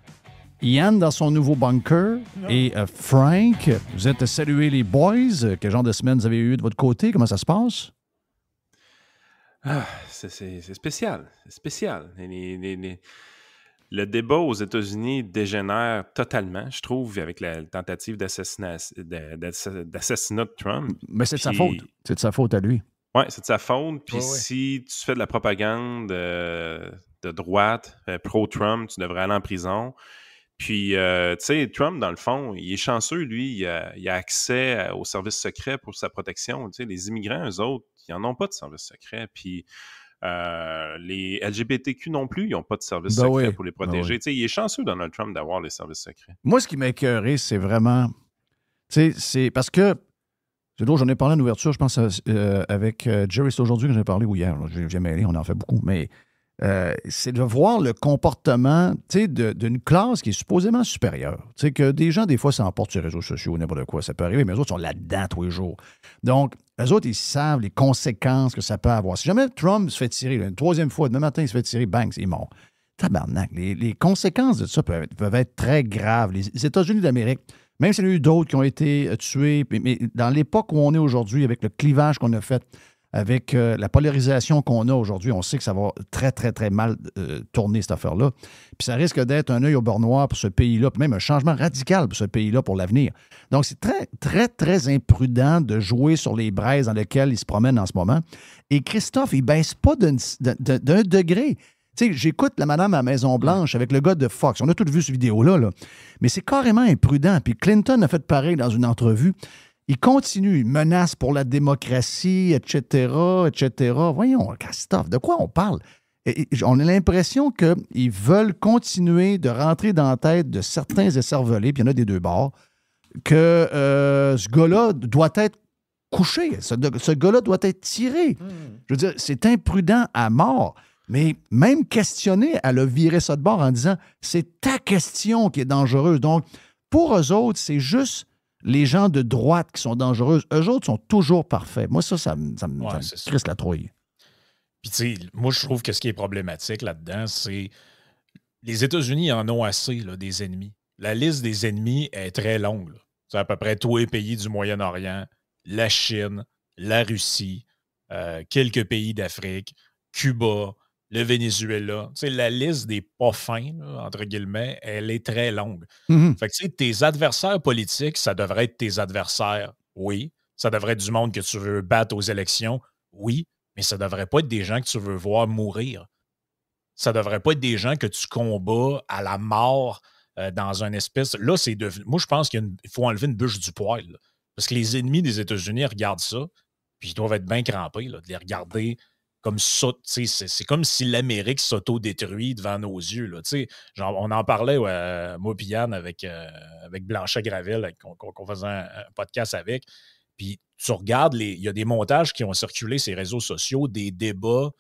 Yann dans son nouveau bunker et Frank, vous êtes salués les boys. Quel genre de semaine vous avez eu de votre côté? Comment ça se passe? Ah, c'est spécial. C'est spécial. Le débat aux États-Unis dégénère totalement, je trouve, avec la tentative d'assassinat de Trump. Mais c'est de sa faute. C'est de sa faute à lui. Oui, c'est de sa faute. Puis si tu fais de la propagande de droite, pro-Trump, tu devrais aller en prison. Puis, tu sais, Trump, dans le fond, il est chanceux, lui, il a accès aux services secrets pour sa protection. Tu sais, les immigrants, eux autres, ils n'en ont pas de services secrets. Puis, les LGBTQ non plus, ils n'ont pas de services secrets pour les protéger. Tu sais, il est chanceux, Donald Trump, d'avoir les services secrets. Moi, ce qui m'a écœuré, c'est vraiment... Tu sais, c'est parce que... C'est drôle, j'en ai parlé en ouverture, je pense, avec Jerry, c'est aujourd'hui que j'en ai parlé, ou hier, je viens mêler, on en fait beaucoup, mais c'est de voir le comportement, tu sais, d'une classe qui est supposément supérieure. Tu sais, que des gens, des fois, s'emportent sur les réseaux sociaux, n'importe quoi, ça peut arriver, mais eux autres sont là-dedans tous les jours. Donc, eux autres, ils savent les conséquences que ça peut avoir. Si jamais Trump se fait tirer, une troisième fois, demain matin, il se fait tirer, bang, il est mort. Tabarnak, les conséquences de ça peuvent être très graves. Les États-Unis d'Amérique, même s'il y en a eu d'autres qui ont été tués, mais dans l'époque où on est aujourd'hui, avec le clivage qu'on a fait, avec la polarisation qu'on a aujourd'hui, on sait que ça va très, très, très mal tourner, cette affaire-là. Puis ça risque d'être un œil au beurre noir pour ce pays-là, puis même un changement radical pour ce pays-là pour l'avenir. Donc, c'est très, très, très imprudent de jouer sur les braises dans lesquelles il se promène en ce moment. Et Christophe, il ne baisse pas d'un degré. Tu sais, j'écoute la madame à la Maison-Blanche avec le gars de Fox. On a tous vu cette vidéo-là, là. Mais c'est carrément imprudent. Puis Clinton a fait pareil dans une entrevue. Il continue, il menace pour la démocratie, etc., etc. Voyons, Christophe, de quoi on parle? On a l'impression qu'ils veulent continuer de rentrer dans la tête de certains écervelés, puis il y en a des deux bords, que ce gars-là doit être couché. Ce gars-là doit être tiré. Je veux dire, c'est imprudent à mort. Mais même questionner, elle a viré ça de bord en disant « c'est ta question qui est dangereuse ». Donc, pour eux autres, c'est juste les gens de droite qui sont dangereuses. Eux autres sont toujours parfaits. Moi, ça me crisse la trouille. Puis, tu sais, moi, je trouve que ce qui est problématique là-dedans, c'est les États-Unis en ont assez, là, des ennemis. La liste des ennemis est très longue. C'est à peu près tous les pays du Moyen-Orient, la Chine, la Russie, quelques pays d'Afrique, Cuba, le Venezuela. Tu sais, la liste des pas fins, là, entre guillemets, elle est très longue. Fait que, tu sais, tes adversaires politiques, ça devrait être tes adversaires, oui. Ça devrait être du monde que tu veux battre aux élections, oui. Mais ça devrait pas être des gens que tu veux voir mourir. Ça devrait pas être des gens que tu combats à la mort dans une espèce... Là, c'est devenu... Moi, je pense qu'il faut enlever une bûche du poil. Là. Parce que les ennemis des États-Unis regardent ça, puis ils doivent être bien crampés, là, de les regarder... Comme ça, c'est comme si l'Amérique s'auto-détruit devant nos yeux. Là, genre, on en parlait, moi et Yann, avec Blanchet-Gravel, qu'on faisait un podcast avec. Puis tu regardes, il y a des montages qui ont circulé sur les réseaux sociaux, des débats,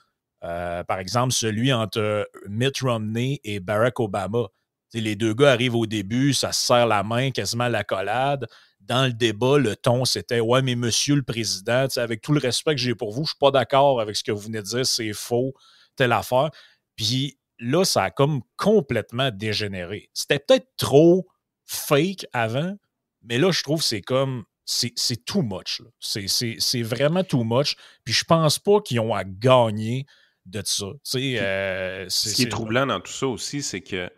par exemple, celui entre Mitt Romney et Barack Obama. T'sais, les deux gars arrivent au début, ça se serre la main, quasiment à l'accolade. dans le débat, le ton, c'était « Ouais, mais monsieur le président, avec tout le respect que j'ai pour vous, je suis pas d'accord avec ce que vous venez de dire, c'est faux, telle affaire. » Puis là, ça a comme complètement dégénéré. C'était peut-être trop fake avant, mais là, je trouve que c'est comme... C'est too much. C'est vraiment too much. Puis je pense pas qu'ils ont à gagner de ça. Ce qui est troublant dans tout ça aussi, c'est que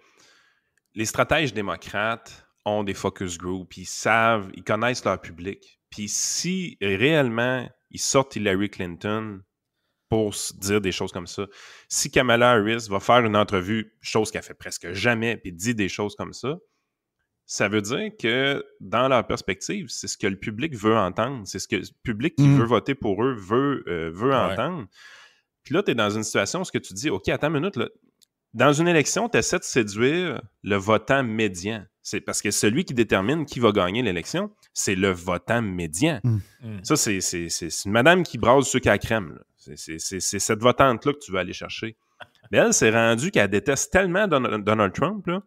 les stratèges démocrates ont des focus groups, ils connaissent leur public. Puis si réellement ils sortent Hillary Clinton pour dire des choses comme ça, si Kamala Harris va faire une entrevue, chose qu'elle fait presque jamais, puis dit des choses comme ça veut dire que dans leur perspective, c'est ce que le public veut entendre, c'est ce que le public qui veut voter pour eux veut entendre. Puis là, tu es dans une situation où tu dis, OK, attends une minute, là. Dans une élection, tu essaies de séduire le votant médian. C'est parce que celui qui détermine qui va gagner l'élection, c'est le votant médian. Ça, c'est une madame qui brasse sucre à la crème. C'est cette votante-là que tu veux aller chercher. Mais elle s'est rendue qu'elle déteste tellement Donald Trump là,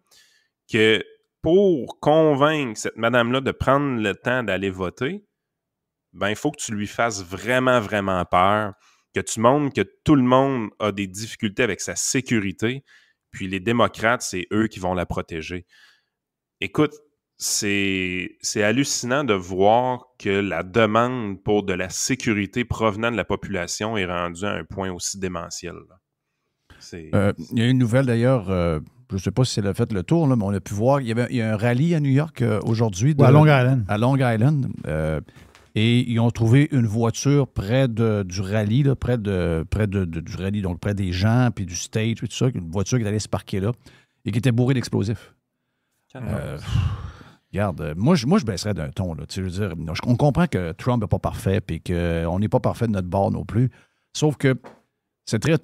que pour convaincre cette madame-là de prendre le temps d'aller voter, ben il faut que tu lui fasses vraiment, vraiment peur, que tu montres que tout le monde a des difficultés avec sa sécurité, puis les démocrates, c'est eux qui vont la protéger. Écoute, c'est hallucinant de voir que la demande pour de la sécurité provenant de la population est rendue à un point aussi démentiel. Il y a une nouvelle d'ailleurs, je ne sais pas si c'est fait le tour, là, mais on a pu voir, il y a un rallye à New York aujourd'hui. À Long Island. À Long Island. Et ils ont trouvé une voiture près du rallye, là, près du rallye, donc près des gens, puis du stage, tout ça, une voiture qui allait se parquer là et qui était bourrée d'explosifs. Regarde, moi, je baisserais d'un ton. Là, je veux dire, on comprend que Trump n'est pas parfait et qu'on n'est pas parfait de notre bord non plus. Sauf que c'est très...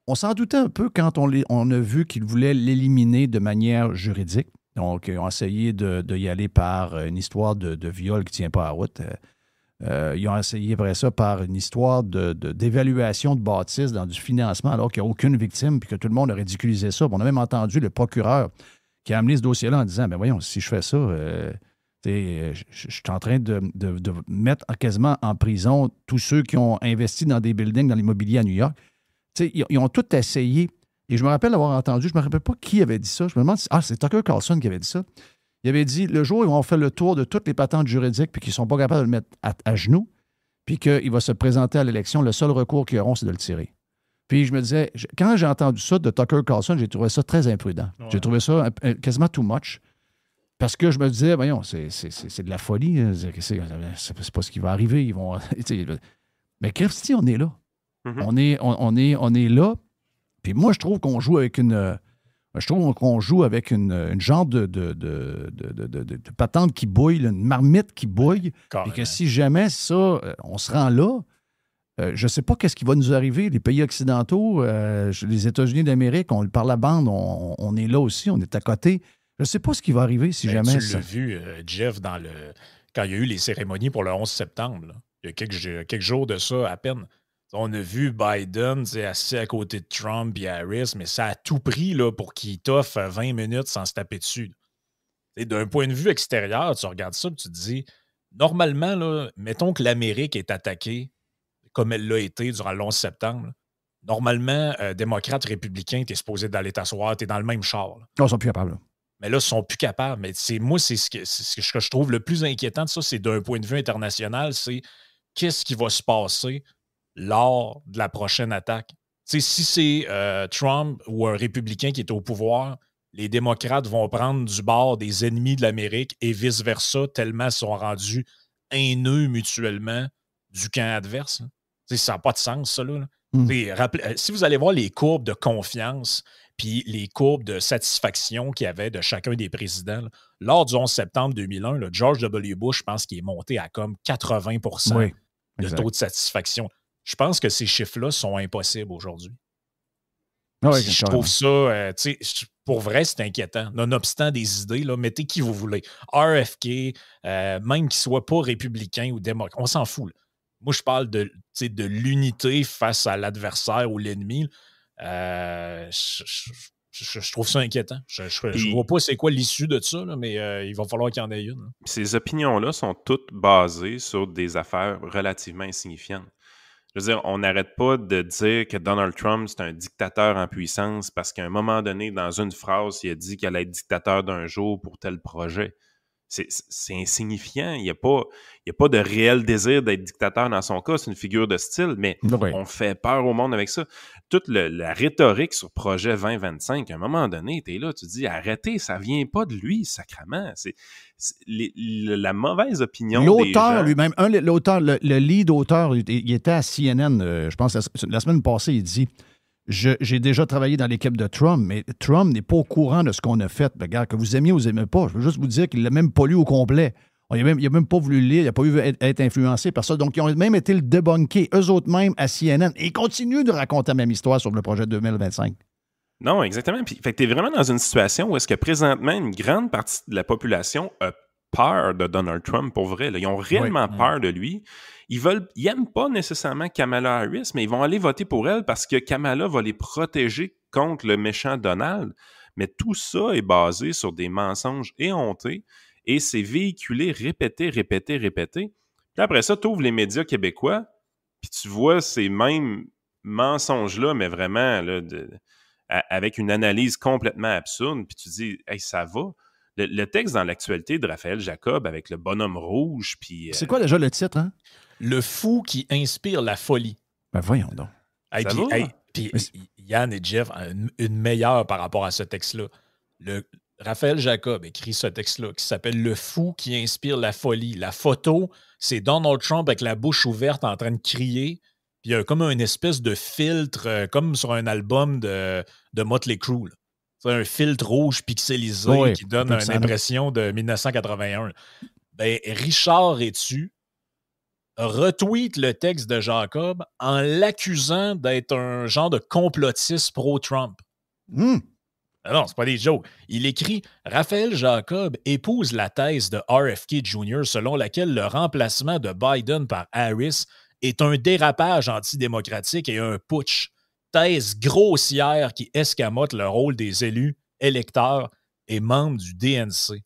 on s'en doutait un peu quand on a vu qu'ils voulaient l'éliminer de manière juridique. Donc, ils ont essayé de y aller par une histoire de viol qui ne tient pas à route. Ils ont essayé après ça par une histoire d'évaluation de bâtisse dans du financement alors qu'il n'y a aucune victime puis que tout le monde a ridiculisé ça. On a même entendu le procureur qui a amené ce dossier-là en disant, « Ben voyons, si je fais ça, je suis en train de mettre quasiment en prison tous ceux qui ont investi dans des buildings, dans l'immobilier à New York. » Ils ont tout essayé. Et je me rappelle avoir entendu, je ne me rappelle pas qui avait dit ça. Je me demande c'est Tucker Carlson qui avait dit ça. Il avait dit, le jour où ils vont faire le tour de toutes les patentes juridiques puis qu'ils ne sont pas capables de le mettre à genoux, puis qu'il va se présenter à l'élection, le seul recours qu'ils auront, c'est de le tirer. Puis je me disais, quand j'ai entendu ça de Tucker Carlson, j'ai trouvé ça très imprudent. Ouais. J'ai trouvé ça quasiment too much. Parce que je me disais, voyons, c'est de la folie. C'est pas ce qui va arriver. Ils vont, mais Christy, on est là. Mm-hmm. On est là. Puis moi, je trouve qu'on joue avec une genre de patente qui bouille, une marmite qui bouille. Et que si jamais ça, on se rend là, je ne sais pas qu'est-ce qui va nous arriver. Les pays occidentaux, les États-Unis d'Amérique, on par la bande, on est là aussi, on est à côté. Je ne sais pas ce qui va arriver si jamais tu l'as vu, Jeff, quand il y a eu les cérémonies pour le 11 septembre. Là. Il y a quelques jours de ça à peine. On a vu Biden assis à côté de Trump et Harris, mais ça a tout pris là, pour qu'il t'offre 20 minutes sans se taper dessus. D'un point de vue extérieur, tu regardes ça et tu te dis, normalement, là, mettons que l'Amérique est attaquée comme elle l'a été durant le 11 septembre. Là. Normalement, démocrates, républicains, t'es supposé d'aller t'asseoir, t'es dans le même char. Là. Non, ils sont plus capables. Là. Mais là, ils sont plus capables. Mais moi, c'est ce que je trouve le plus inquiétant de ça, c'est d'un point de vue international, c'est qu'est-ce qui va se passer lors de la prochaine attaque. Si c'est Trump ou un républicain qui est au pouvoir, les démocrates vont prendre du bord des ennemis de l'Amérique et vice-versa, tellement ils sont rendus haineux mutuellement du camp adverse. Ça n'a pas de sens, ça. Là. Si vous allez voir les courbes de confiance puis les courbes de satisfaction qu'il y avait de chacun des présidents, là, lors du 11 septembre 2001, là, George W. Bush, je pense qu'il est monté à comme 80% de taux de satisfaction. Je pense que ces chiffres-là sont impossibles aujourd'hui. Oui, je trouve ça, pour vrai, c'est inquiétant. Nonobstant des idées, là, mettez qui vous voulez. RFK, même qu'il ne soit pas républicain ou démocrate, on s'en fout. Là. Moi, je parle de l'unité face à l'adversaire ou l'ennemi. Je trouve ça inquiétant. Je vois pas c'est quoi l'issue de ça, là, mais il va falloir qu'il y en ait une. Ces opinions-là sont toutes basées sur des affaires relativement insignifiantes. Je veux dire, on n'arrête pas de dire que Donald Trump, c'est un dictateur en puissance parce qu'à un moment donné, dans une phrase, il a dit qu'il allait être dictateur d'un jour pour tel projet. C'est insignifiant. Il n'y a pas de réel désir d'être dictateur dans son cas. C'est une figure de style, mais on fait peur au monde avec ça. Toute la rhétorique sur projet 2025, à un moment donné, tu es là, tu te dis arrêtez, ça ne vient pas de lui, sacrément. C'est la mauvaise opinion des gens. L'auteur lui-même, l'auteur, le lead auteur, il était à CNN, je pense, la semaine passée, il dit j'ai déjà travaillé dans l'équipe de Trump, mais Trump n'est pas au courant de ce qu'on a fait. Regarde, que vous aimiez ou vous n'aimez pas, je veux juste vous dire qu'il ne l'a même pas lu au complet. Il n'a même pas voulu le lire, il n'a pas eu être influencé par ça. Donc, ils ont même été le débunker, eux autres même, à CNN. Et ils continuent de raconter la même histoire sur le projet 2025. Non, exactement. Puis, fait que tu es vraiment dans une situation où est-ce que présentement, une grande partie de la population a peur de Donald Trump, pour vrai. Là. Ils ont réellement peur de lui. Ils n'aiment pas nécessairement Kamala Harris, mais ils vont aller voter pour elle parce que Kamala va les protéger contre le méchant Donald. Mais tout ça est basé sur des mensonges éhontés et c'est véhiculé, répété. Puis après ça, tu ouvres les médias québécois, puis tu vois ces mêmes mensonges-là, mais vraiment là, avec une analyse complètement absurde, puis tu dis « Hey, ça va ». Le texte dans l'actualité de Raphaël Jacob avec le bonhomme rouge, puis... C'est quoi déjà le titre, hein? Le fou qui inspire la folie. Ben voyons donc. Puis Yann et Jeff, une meilleure par rapport à ce texte-là. Raphaël Jacob écrit ce texte-là qui s'appelle « Le fou qui inspire la folie ». La photo, c'est Donald Trump avec la bouche ouverte en train de crier, puis il y a comme une espèce de filtre, comme sur un album de Motley Crue, là. C'est un filtre rouge pixelisé qui donne une impression de 1981. Ben, Richard Etu retweet le texte de Jacob en l'accusant d'être un genre de complotiste pro-Trump. Non, c'est pas des jokes. Il écrit « Raphaël Jacob épouse la thèse de RFK Jr. selon laquelle le remplacement de Biden par Harris est un dérapage antidémocratique et un putsch. Thèse grossière qui escamote le rôle des élus, électeurs et membres du DNC. »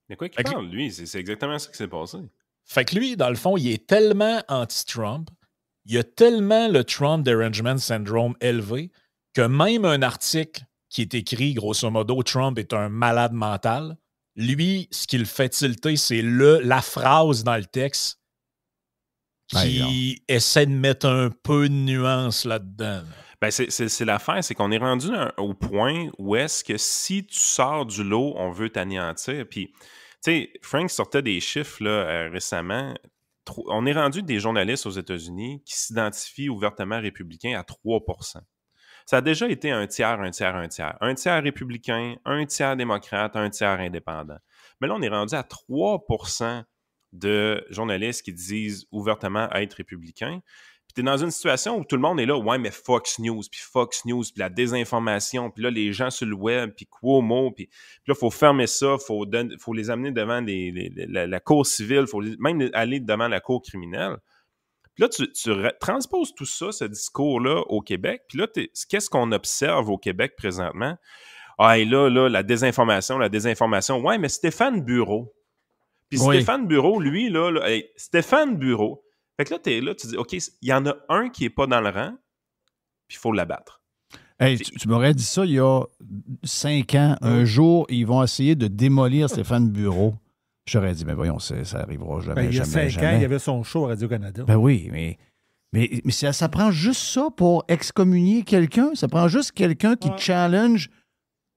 Mais quoi qu'il parle, lui? C'est exactement ça qui s'est passé. Fait que lui, dans le fond, il est tellement anti-Trump, il a tellement le Trump Derangement Syndrome élevé que même un article qui est écrit, grosso modo, Trump est un malade mental, lui, ce qu'il fait tilter, c'est la phrase dans le texte qui essaie de mettre un peu de nuance là-dedans. Ben c'est l'affaire, c'est qu'on est rendu au point où est-ce que si tu sors du lot, on veut t'anéantir. Puis, tu sais, Frank sortait des chiffres là, récemment. On est rendu des journalistes aux États-Unis qui s'identifient ouvertement républicains à 3%. Ça a déjà été un tiers. Un tiers républicain, un tiers démocrate, un tiers indépendant. Mais là, on est rendu à 3% de journalistes qui disent ouvertement être républicains. Puis t'es dans une situation où tout le monde est là, ouais, mais Fox News, puis la désinformation, puis là, les gens sur le web, puis Cuomo, puis là, il faut fermer ça, faut les amener devant la cour civile, il faut même aller devant la cour criminelle. Puis là, tu transposes tout ça, ce discours-là, au Québec, puis là, qu'est-ce qu'on observe au Québec présentement? Ah, et là, la désinformation, ouais, mais Stéphane Bureau. Puis Stéphane Bureau, lui, Stéphane Bureau. Fait que là, t'es là, tu dis, OK, il y en a un qui n'est pas dans le rang, puis il faut l'abattre. Hey, tu m'aurais dit ça il y a 5 ans. Un jour, ils vont essayer de démolir Stéphane Bureau. J'aurais dit, mais voyons, ça arrivera jamais. Il y a 5 ans, il y avait son show à Radio-Canada. Ben oui, mais ça prend juste ça pour excommunier quelqu'un. Ça prend juste quelqu'un qui challenge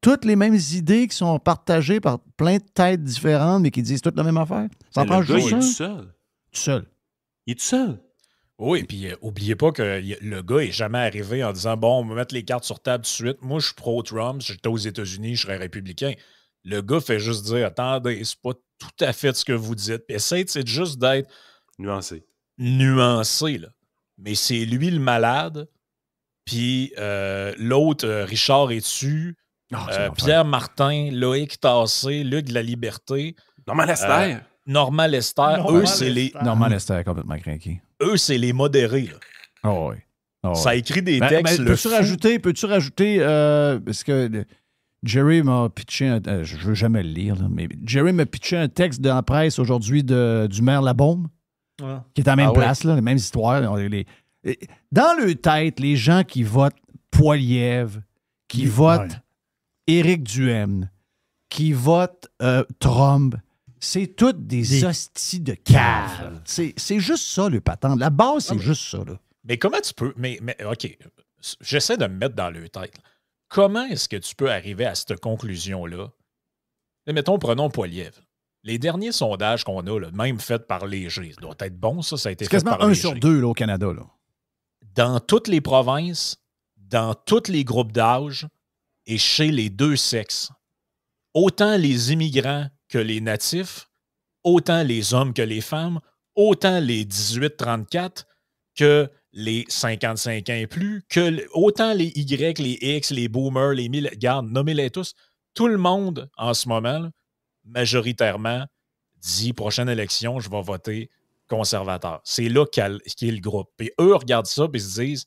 toutes les mêmes idées qui sont partagées par plein de têtes différentes, mais qui disent toutes la même affaire. Ça prend juste ça. Il est tout seul. Tout seul. Il est tout seul. Oui, puis oubliez pas que le gars n'est jamais arrivé en disant « Bon, on va mettre les cartes sur table tout de suite. Moi, je suis pro-Trump. Si j'étais aux États-Unis, je serais républicain. » Le gars fait juste dire « Attendez, c'est pas tout à fait ce que vous dites. » Puis essaye juste d'être... Nuancé, là. Mais c'est lui le malade. Puis l'autre, Richard Etu, Pierre Martin, Loïc Tassé, Luc de la Liberté. Normand Lester, eux, c'est les... Normand Lester est complètement craqué. Eux, c'est les modérés. Oh oui. Ça écrit des textes. Peux-tu rajouter parce que Jerry m'a pitché, je veux jamais le lire, là, mais Jerry m'a pitché un texte dans la presse aujourd'hui du maire Labaume, qui est à la même place, là, les mêmes histoires. Dans leur tête, les gens qui votent Poilievre, qui votent Éric Duhaime, qui votent Trump, c'est toutes des hosties de cave. C'est juste ça, le patente. La base, c'est juste ça. Là. Mais comment tu peux... Mais OK, j'essaie de me mettre dans leur tête. Comment est-ce que tu peux arriver à cette conclusion-là? Mais mettons, prenons Poilievre. Les derniers sondages qu'on a, là, même faits par Léger, ça doit être bon, ça a été fait par Léger. C'est quasiment 1 sur 2 là, au Canada. Là. Dans toutes les provinces, dans tous les groupes d'âge et chez les deux sexes, autant les immigrants que les natifs, autant les hommes que les femmes, autant les 18-34 que les 55 ans et plus, autant les Y, les X, les boomers, les garde, nommez-les tous. Tout le monde, en ce moment, là, majoritairement, dit prochaine élection, je vais voter conservateur. C'est là qu'est le groupe. Puis eux regardent ça et se disent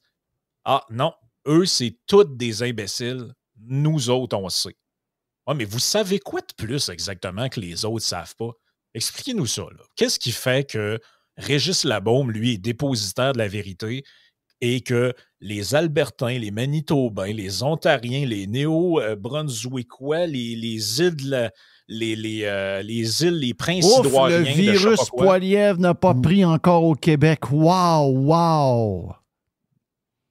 ah non, eux, c'est tous des imbéciles. Nous autres, on sait. Ouais, mais vous savez quoi de plus exactement que les autres ne savent pas? Expliquez-nous ça. Là. Qu'est-ce qui fait que Régis Labaume, lui, est dépositaire de la vérité et que les Albertains, les Manitobains, les Ontariens, les Néo-Brunswickois, les îles, les Prince-Édouardiens... le virus Poilievre n'a pas pris encore au Québec. Wow!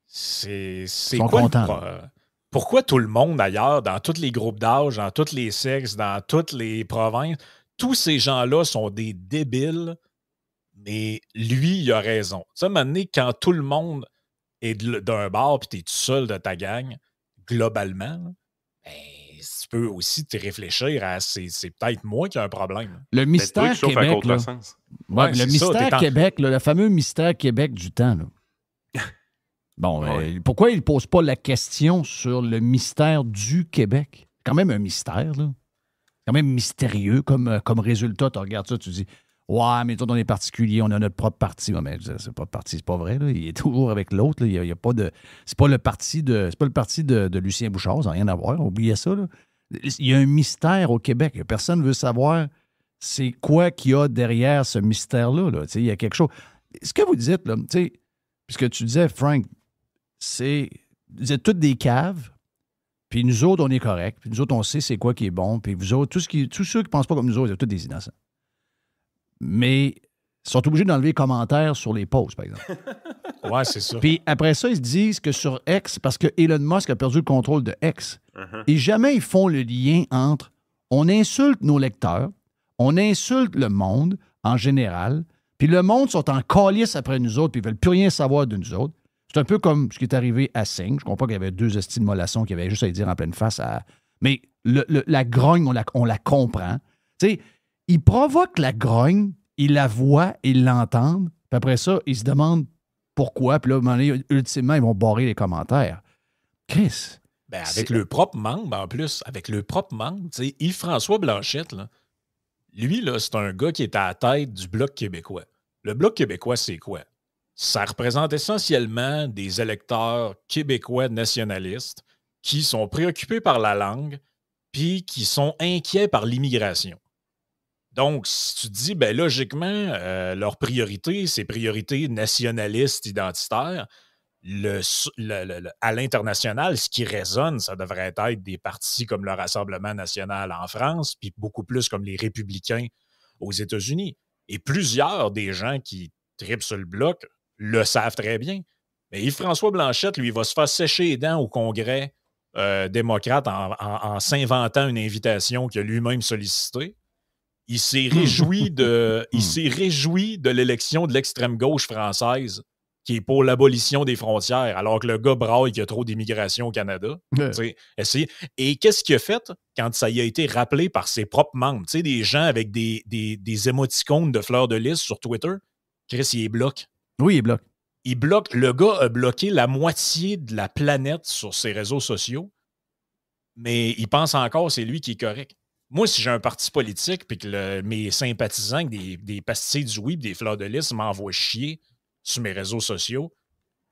C'est quoi pourquoi tout le monde, d'ailleurs, dans tous les groupes d'âge, dans tous les sexes, dans toutes les provinces, tous ces gens-là sont des débiles, mais lui, il a raison. Tu sais, à un moment donné, quand tout le monde est d'un bar puis tu es tout seul de ta gang, globalement, ben, tu peux aussi te réfléchir à c'est peut-être moi qui ai un problème. Le mystère Québec, là. Ouais, le mystère Québec, là, le fameux mystère Québec du temps, là. Bon, pourquoi il ne pose pas la question sur le mystère du Québec? C'est quand même un mystère, là. C'est quand même mystérieux comme résultat. Tu regardes ça, tu dis ouais, mais toi, on est particulier, on a notre propre parti. Ouais, mais c'est pas parti, c'est pas vrai. Là. Il est toujours avec l'autre. Il y a pas de. C'est pas le parti de Lucien Bouchard, ça n'a rien à voir. Oubliez ça. Là. Il y a un mystère au Québec. Personne ne veut savoir c'est quoi qu'il y a derrière ce mystère-là. Là. Il y a quelque chose. Ce que vous dites, là, puisque tu disais, Frank, vous êtes toutes des caves, puis nous autres, on est corrects, puis nous autres, on sait c'est quoi qui est bon, puis vous autres, tous ceux qui ne pensent pas comme nous autres, ils sont tous des innocents. Mais ils sont obligés d'enlever les commentaires sur les posts, par exemple. Ouais, c'est ça. Puis après ça, ils se disent que sur X, parce que Elon Musk a perdu le contrôle de X, et jamais ils font le lien entre on insulte nos lecteurs, on insulte le monde en général, puis le monde sont en calice après nous autres, puis ils ne veulent plus rien savoir de nous autres. C'est un peu comme ce qui est arrivé à Singh. Je comprends qu'il y avait 2 estis de mollassons qui avaient juste à dire en pleine face à... Mais la grogne, on la comprend. Tu sais, ils provoquent la grogne, ils la voient, ils l'entendent, puis après ça, ils se demandent pourquoi, puis là, ultimement, ils vont barrer les commentaires. Chris... Ben, avec le propre membre, en plus, avec le propre membre, tu sais, Yves-François Blanchette, là, lui, là, c'est un gars qui est à la tête du Bloc québécois. Le Bloc québécois, c'est quoi? Ça représente essentiellement des électeurs québécois nationalistes qui sont préoccupés par la langue puis qui sont inquiets par l'immigration. Donc, si tu te dis, ben, logiquement, leur priorité, c'est priorité nationaliste, identitaire, à l'international, ce qui résonne, ça devrait être des partis comme le Rassemblement national en France, puis beaucoup plus comme les Républicains aux États-Unis. Et plusieurs des gens qui tripent sur le Bloc le savent très bien. Mais Yves-François Blanchette, lui, va se faire sécher les dents au Congrès démocrate en s'inventant une invitation qu'il a lui-même sollicitée. Il s'est réjoui de l'élection de l'extrême gauche française qui est pour l'abolition des frontières, alors que le gars braille qu'il y a trop d'immigration au Canada. Et qu'est-ce qu'il a fait quand ça y a été rappelé par ses propres membres? Tu sais, des gens avec des émoticônes de fleurs de lys sur Twitter. Chris, il bloque. Oui, il bloque. Il bloque. Le gars a bloqué la moitié de la planète sur ses réseaux sociaux, mais il pense encore que c'est lui qui est correct. Moi, si j'ai un parti politique et que mes sympathisants avec des pastilles du oui et des fleurs de lys m'envoient chier sur mes réseaux sociaux,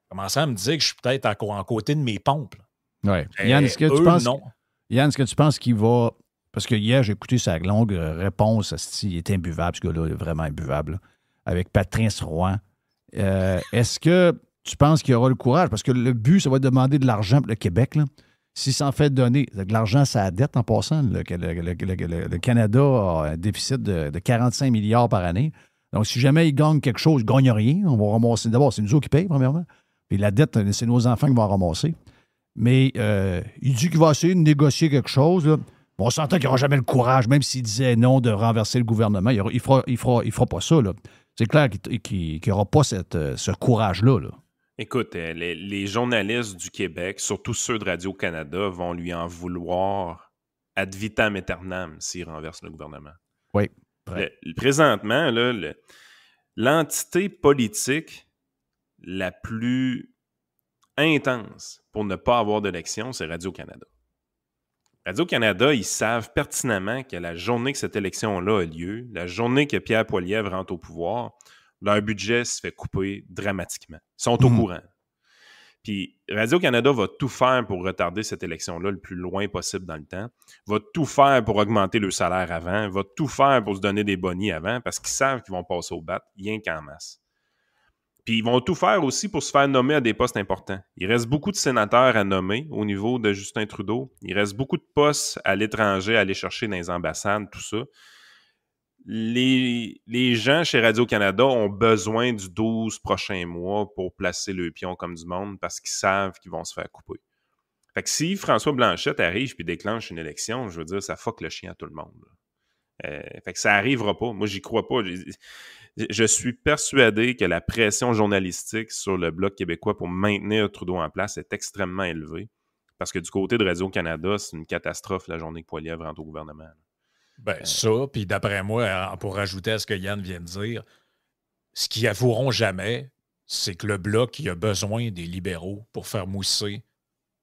commencer à me dire que je suis peut-être en côté de mes pompes. Oui. Yann, est-ce que tu penses... Non. Yann, est-ce que tu penses qu'il va... Parce que hier, j'ai écouté sa longue réponse. Il est imbuvable, ce gars-là, il est vraiment imbuvable. Là, avec Patrice Roy. Est-ce que tu penses qu'il y aura le courage? Parce que le but, ça va être de demander de l'argent pour le Québec. Là. S'il s'en fait donner, de l'argent, c'est la dette en passant. Le Canada a un déficit de 45 milliards par année. Donc, si jamais il gagne quelque chose, il ne gagne rien. On va ramasser. D'abord, c'est nous autres qui payent, premièrement. Puis la dette, c'est nos enfants qui vont ramasser. Mais il dit qu'il va essayer de négocier quelque chose. Là. On s'entend qu'il n'aura jamais le courage, même s'il disait non de renverser le gouvernement. Il ne fera pas ça. Là. C'est clair qu'il n'y aura pas ce courage-là. Là. Écoute, les journalistes du Québec, surtout ceux de Radio-Canada, vont lui en vouloir ad vitam aeternam s'il renverse le gouvernement. Oui. Présentement, là, l'entité politique la plus intense pour ne pas avoir d'élection, c'est Radio-Canada. Radio-Canada, ils savent pertinemment que la journée que cette élection-là a lieu, la journée que Pierre Poilievre rentre au pouvoir, leur budget se fait couper dramatiquement. Ils sont au courant. Puis Radio-Canada va tout faire pour retarder cette élection-là le plus loin possible dans le temps, va tout faire pour augmenter le salaire avant, va tout faire pour se donner des bonnies avant, parce qu'ils savent qu'ils vont passer au bat, rien qu'en masse. Puis ils vont tout faire aussi pour se faire nommer à des postes importants. Il reste beaucoup de sénateurs à nommer au niveau de Justin Trudeau. Il reste beaucoup de postes à l'étranger à aller chercher dans les ambassades, tout ça. Les gens chez Radio-Canada ont besoin du 12 prochains mois pour placer le pion comme du monde parce qu'ils savent qu'ils vont se faire couper. Fait que si François Blanchet arrive et déclenche une élection, je veux dire, ça fuck le chien à tout le monde. Fait que ça n'arrivera pas. Moi, j'y crois pas. Je suis persuadé que la pression journalistique sur le Bloc québécois pour maintenir Trudeau en place est extrêmement élevée. Parce que du côté de Radio-Canada, c'est une catastrophe la journée que Poilievre rentre au gouvernement. Ben ça, puis d'après moi, pour rajouter à ce que Yann vient de dire, ce qu'ils avoueront jamais, c'est que le Bloc il a besoin des libéraux pour faire mousser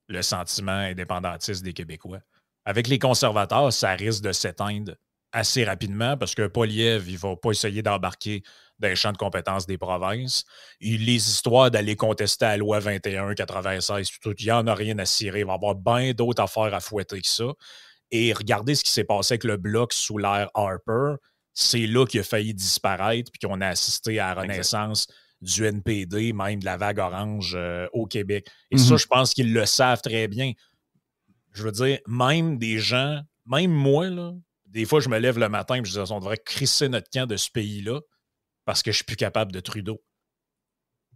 le sentiment indépendantiste des Québécois. Avec les conservateurs, ça risque de s'éteindre assez rapidement parce que Poilievre, il ne va pas essayer d'embarquer dans les champs de compétences des provinces. Les histoires d'aller contester la loi 21-96, il n'y en a rien à cirer. Il va y avoir bien d'autres affaires à fouetter que ça. Et regardez ce qui s'est passé avec le Bloc sous l'ère Harper. C'est là qu'il a failli disparaître puis qu'on a assisté à la renaissance du NPD, même de la vague orange au Québec. Et ça, je pense qu'ils le savent très bien. Je veux dire, même des gens, même moi, là, des fois, je me lève le matin et je dis on devrait crisser notre camp de ce pays-là parce que je suis plus capable de Trudeau.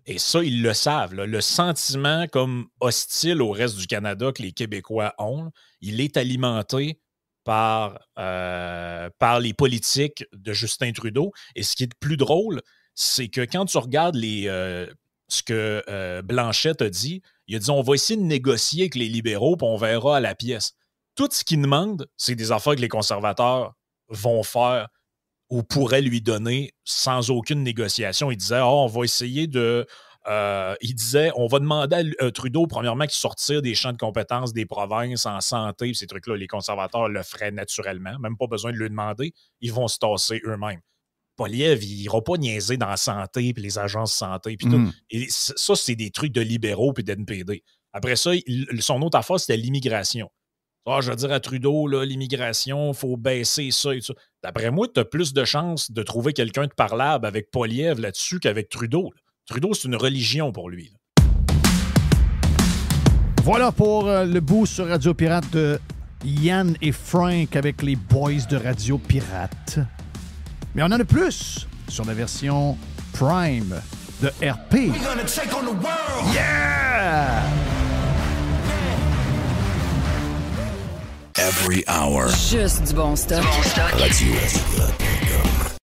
Et ça, ils le savent. Là. Le sentiment comme hostile au reste du Canada que les Québécois ont, il est alimenté par les politiques de Justin Trudeau. Et ce qui est le plus drôle, c'est que quand tu regardes ce que Blanchet a dit, il a dit on va essayer de négocier avec les libéraux puis on verra à la pièce. Tout ce qu'il demande, c'est des affaires que les conservateurs vont faire ou pourraient lui donner sans aucune négociation. Il disait, on va essayer de... il disait, on va demander à Trudeau, premièrement, qu'il sortir des champs de compétences des provinces en santé. Ces trucs-là, les conservateurs le feraient naturellement. Même pas besoin de lui demander. Ils vont se tasser eux-mêmes. Poilievre, il n'ira pas niaiser dans la santé puis les agences santé. Puis tout. Et ça, c'est des trucs de libéraux puis d'NPD. Après ça, son autre affaire, c'était l'immigration. Je veux dire à Trudeau, là, l'immigration, il faut baisser ça et tout ça. D'après moi, tu as plus de chances de trouver quelqu'un de parlable avec Poilievre là-dessus qu'avec Trudeau. Là. Trudeau, c'est une religion pour lui. Là. Voilà pour le bout sur Radio Pirate de Yann et Frank avec les boys de Radio Pirate. Mais on en a plus sur la version Prime de RP. Yeah! Every hour. Juste du bon stock. Radio.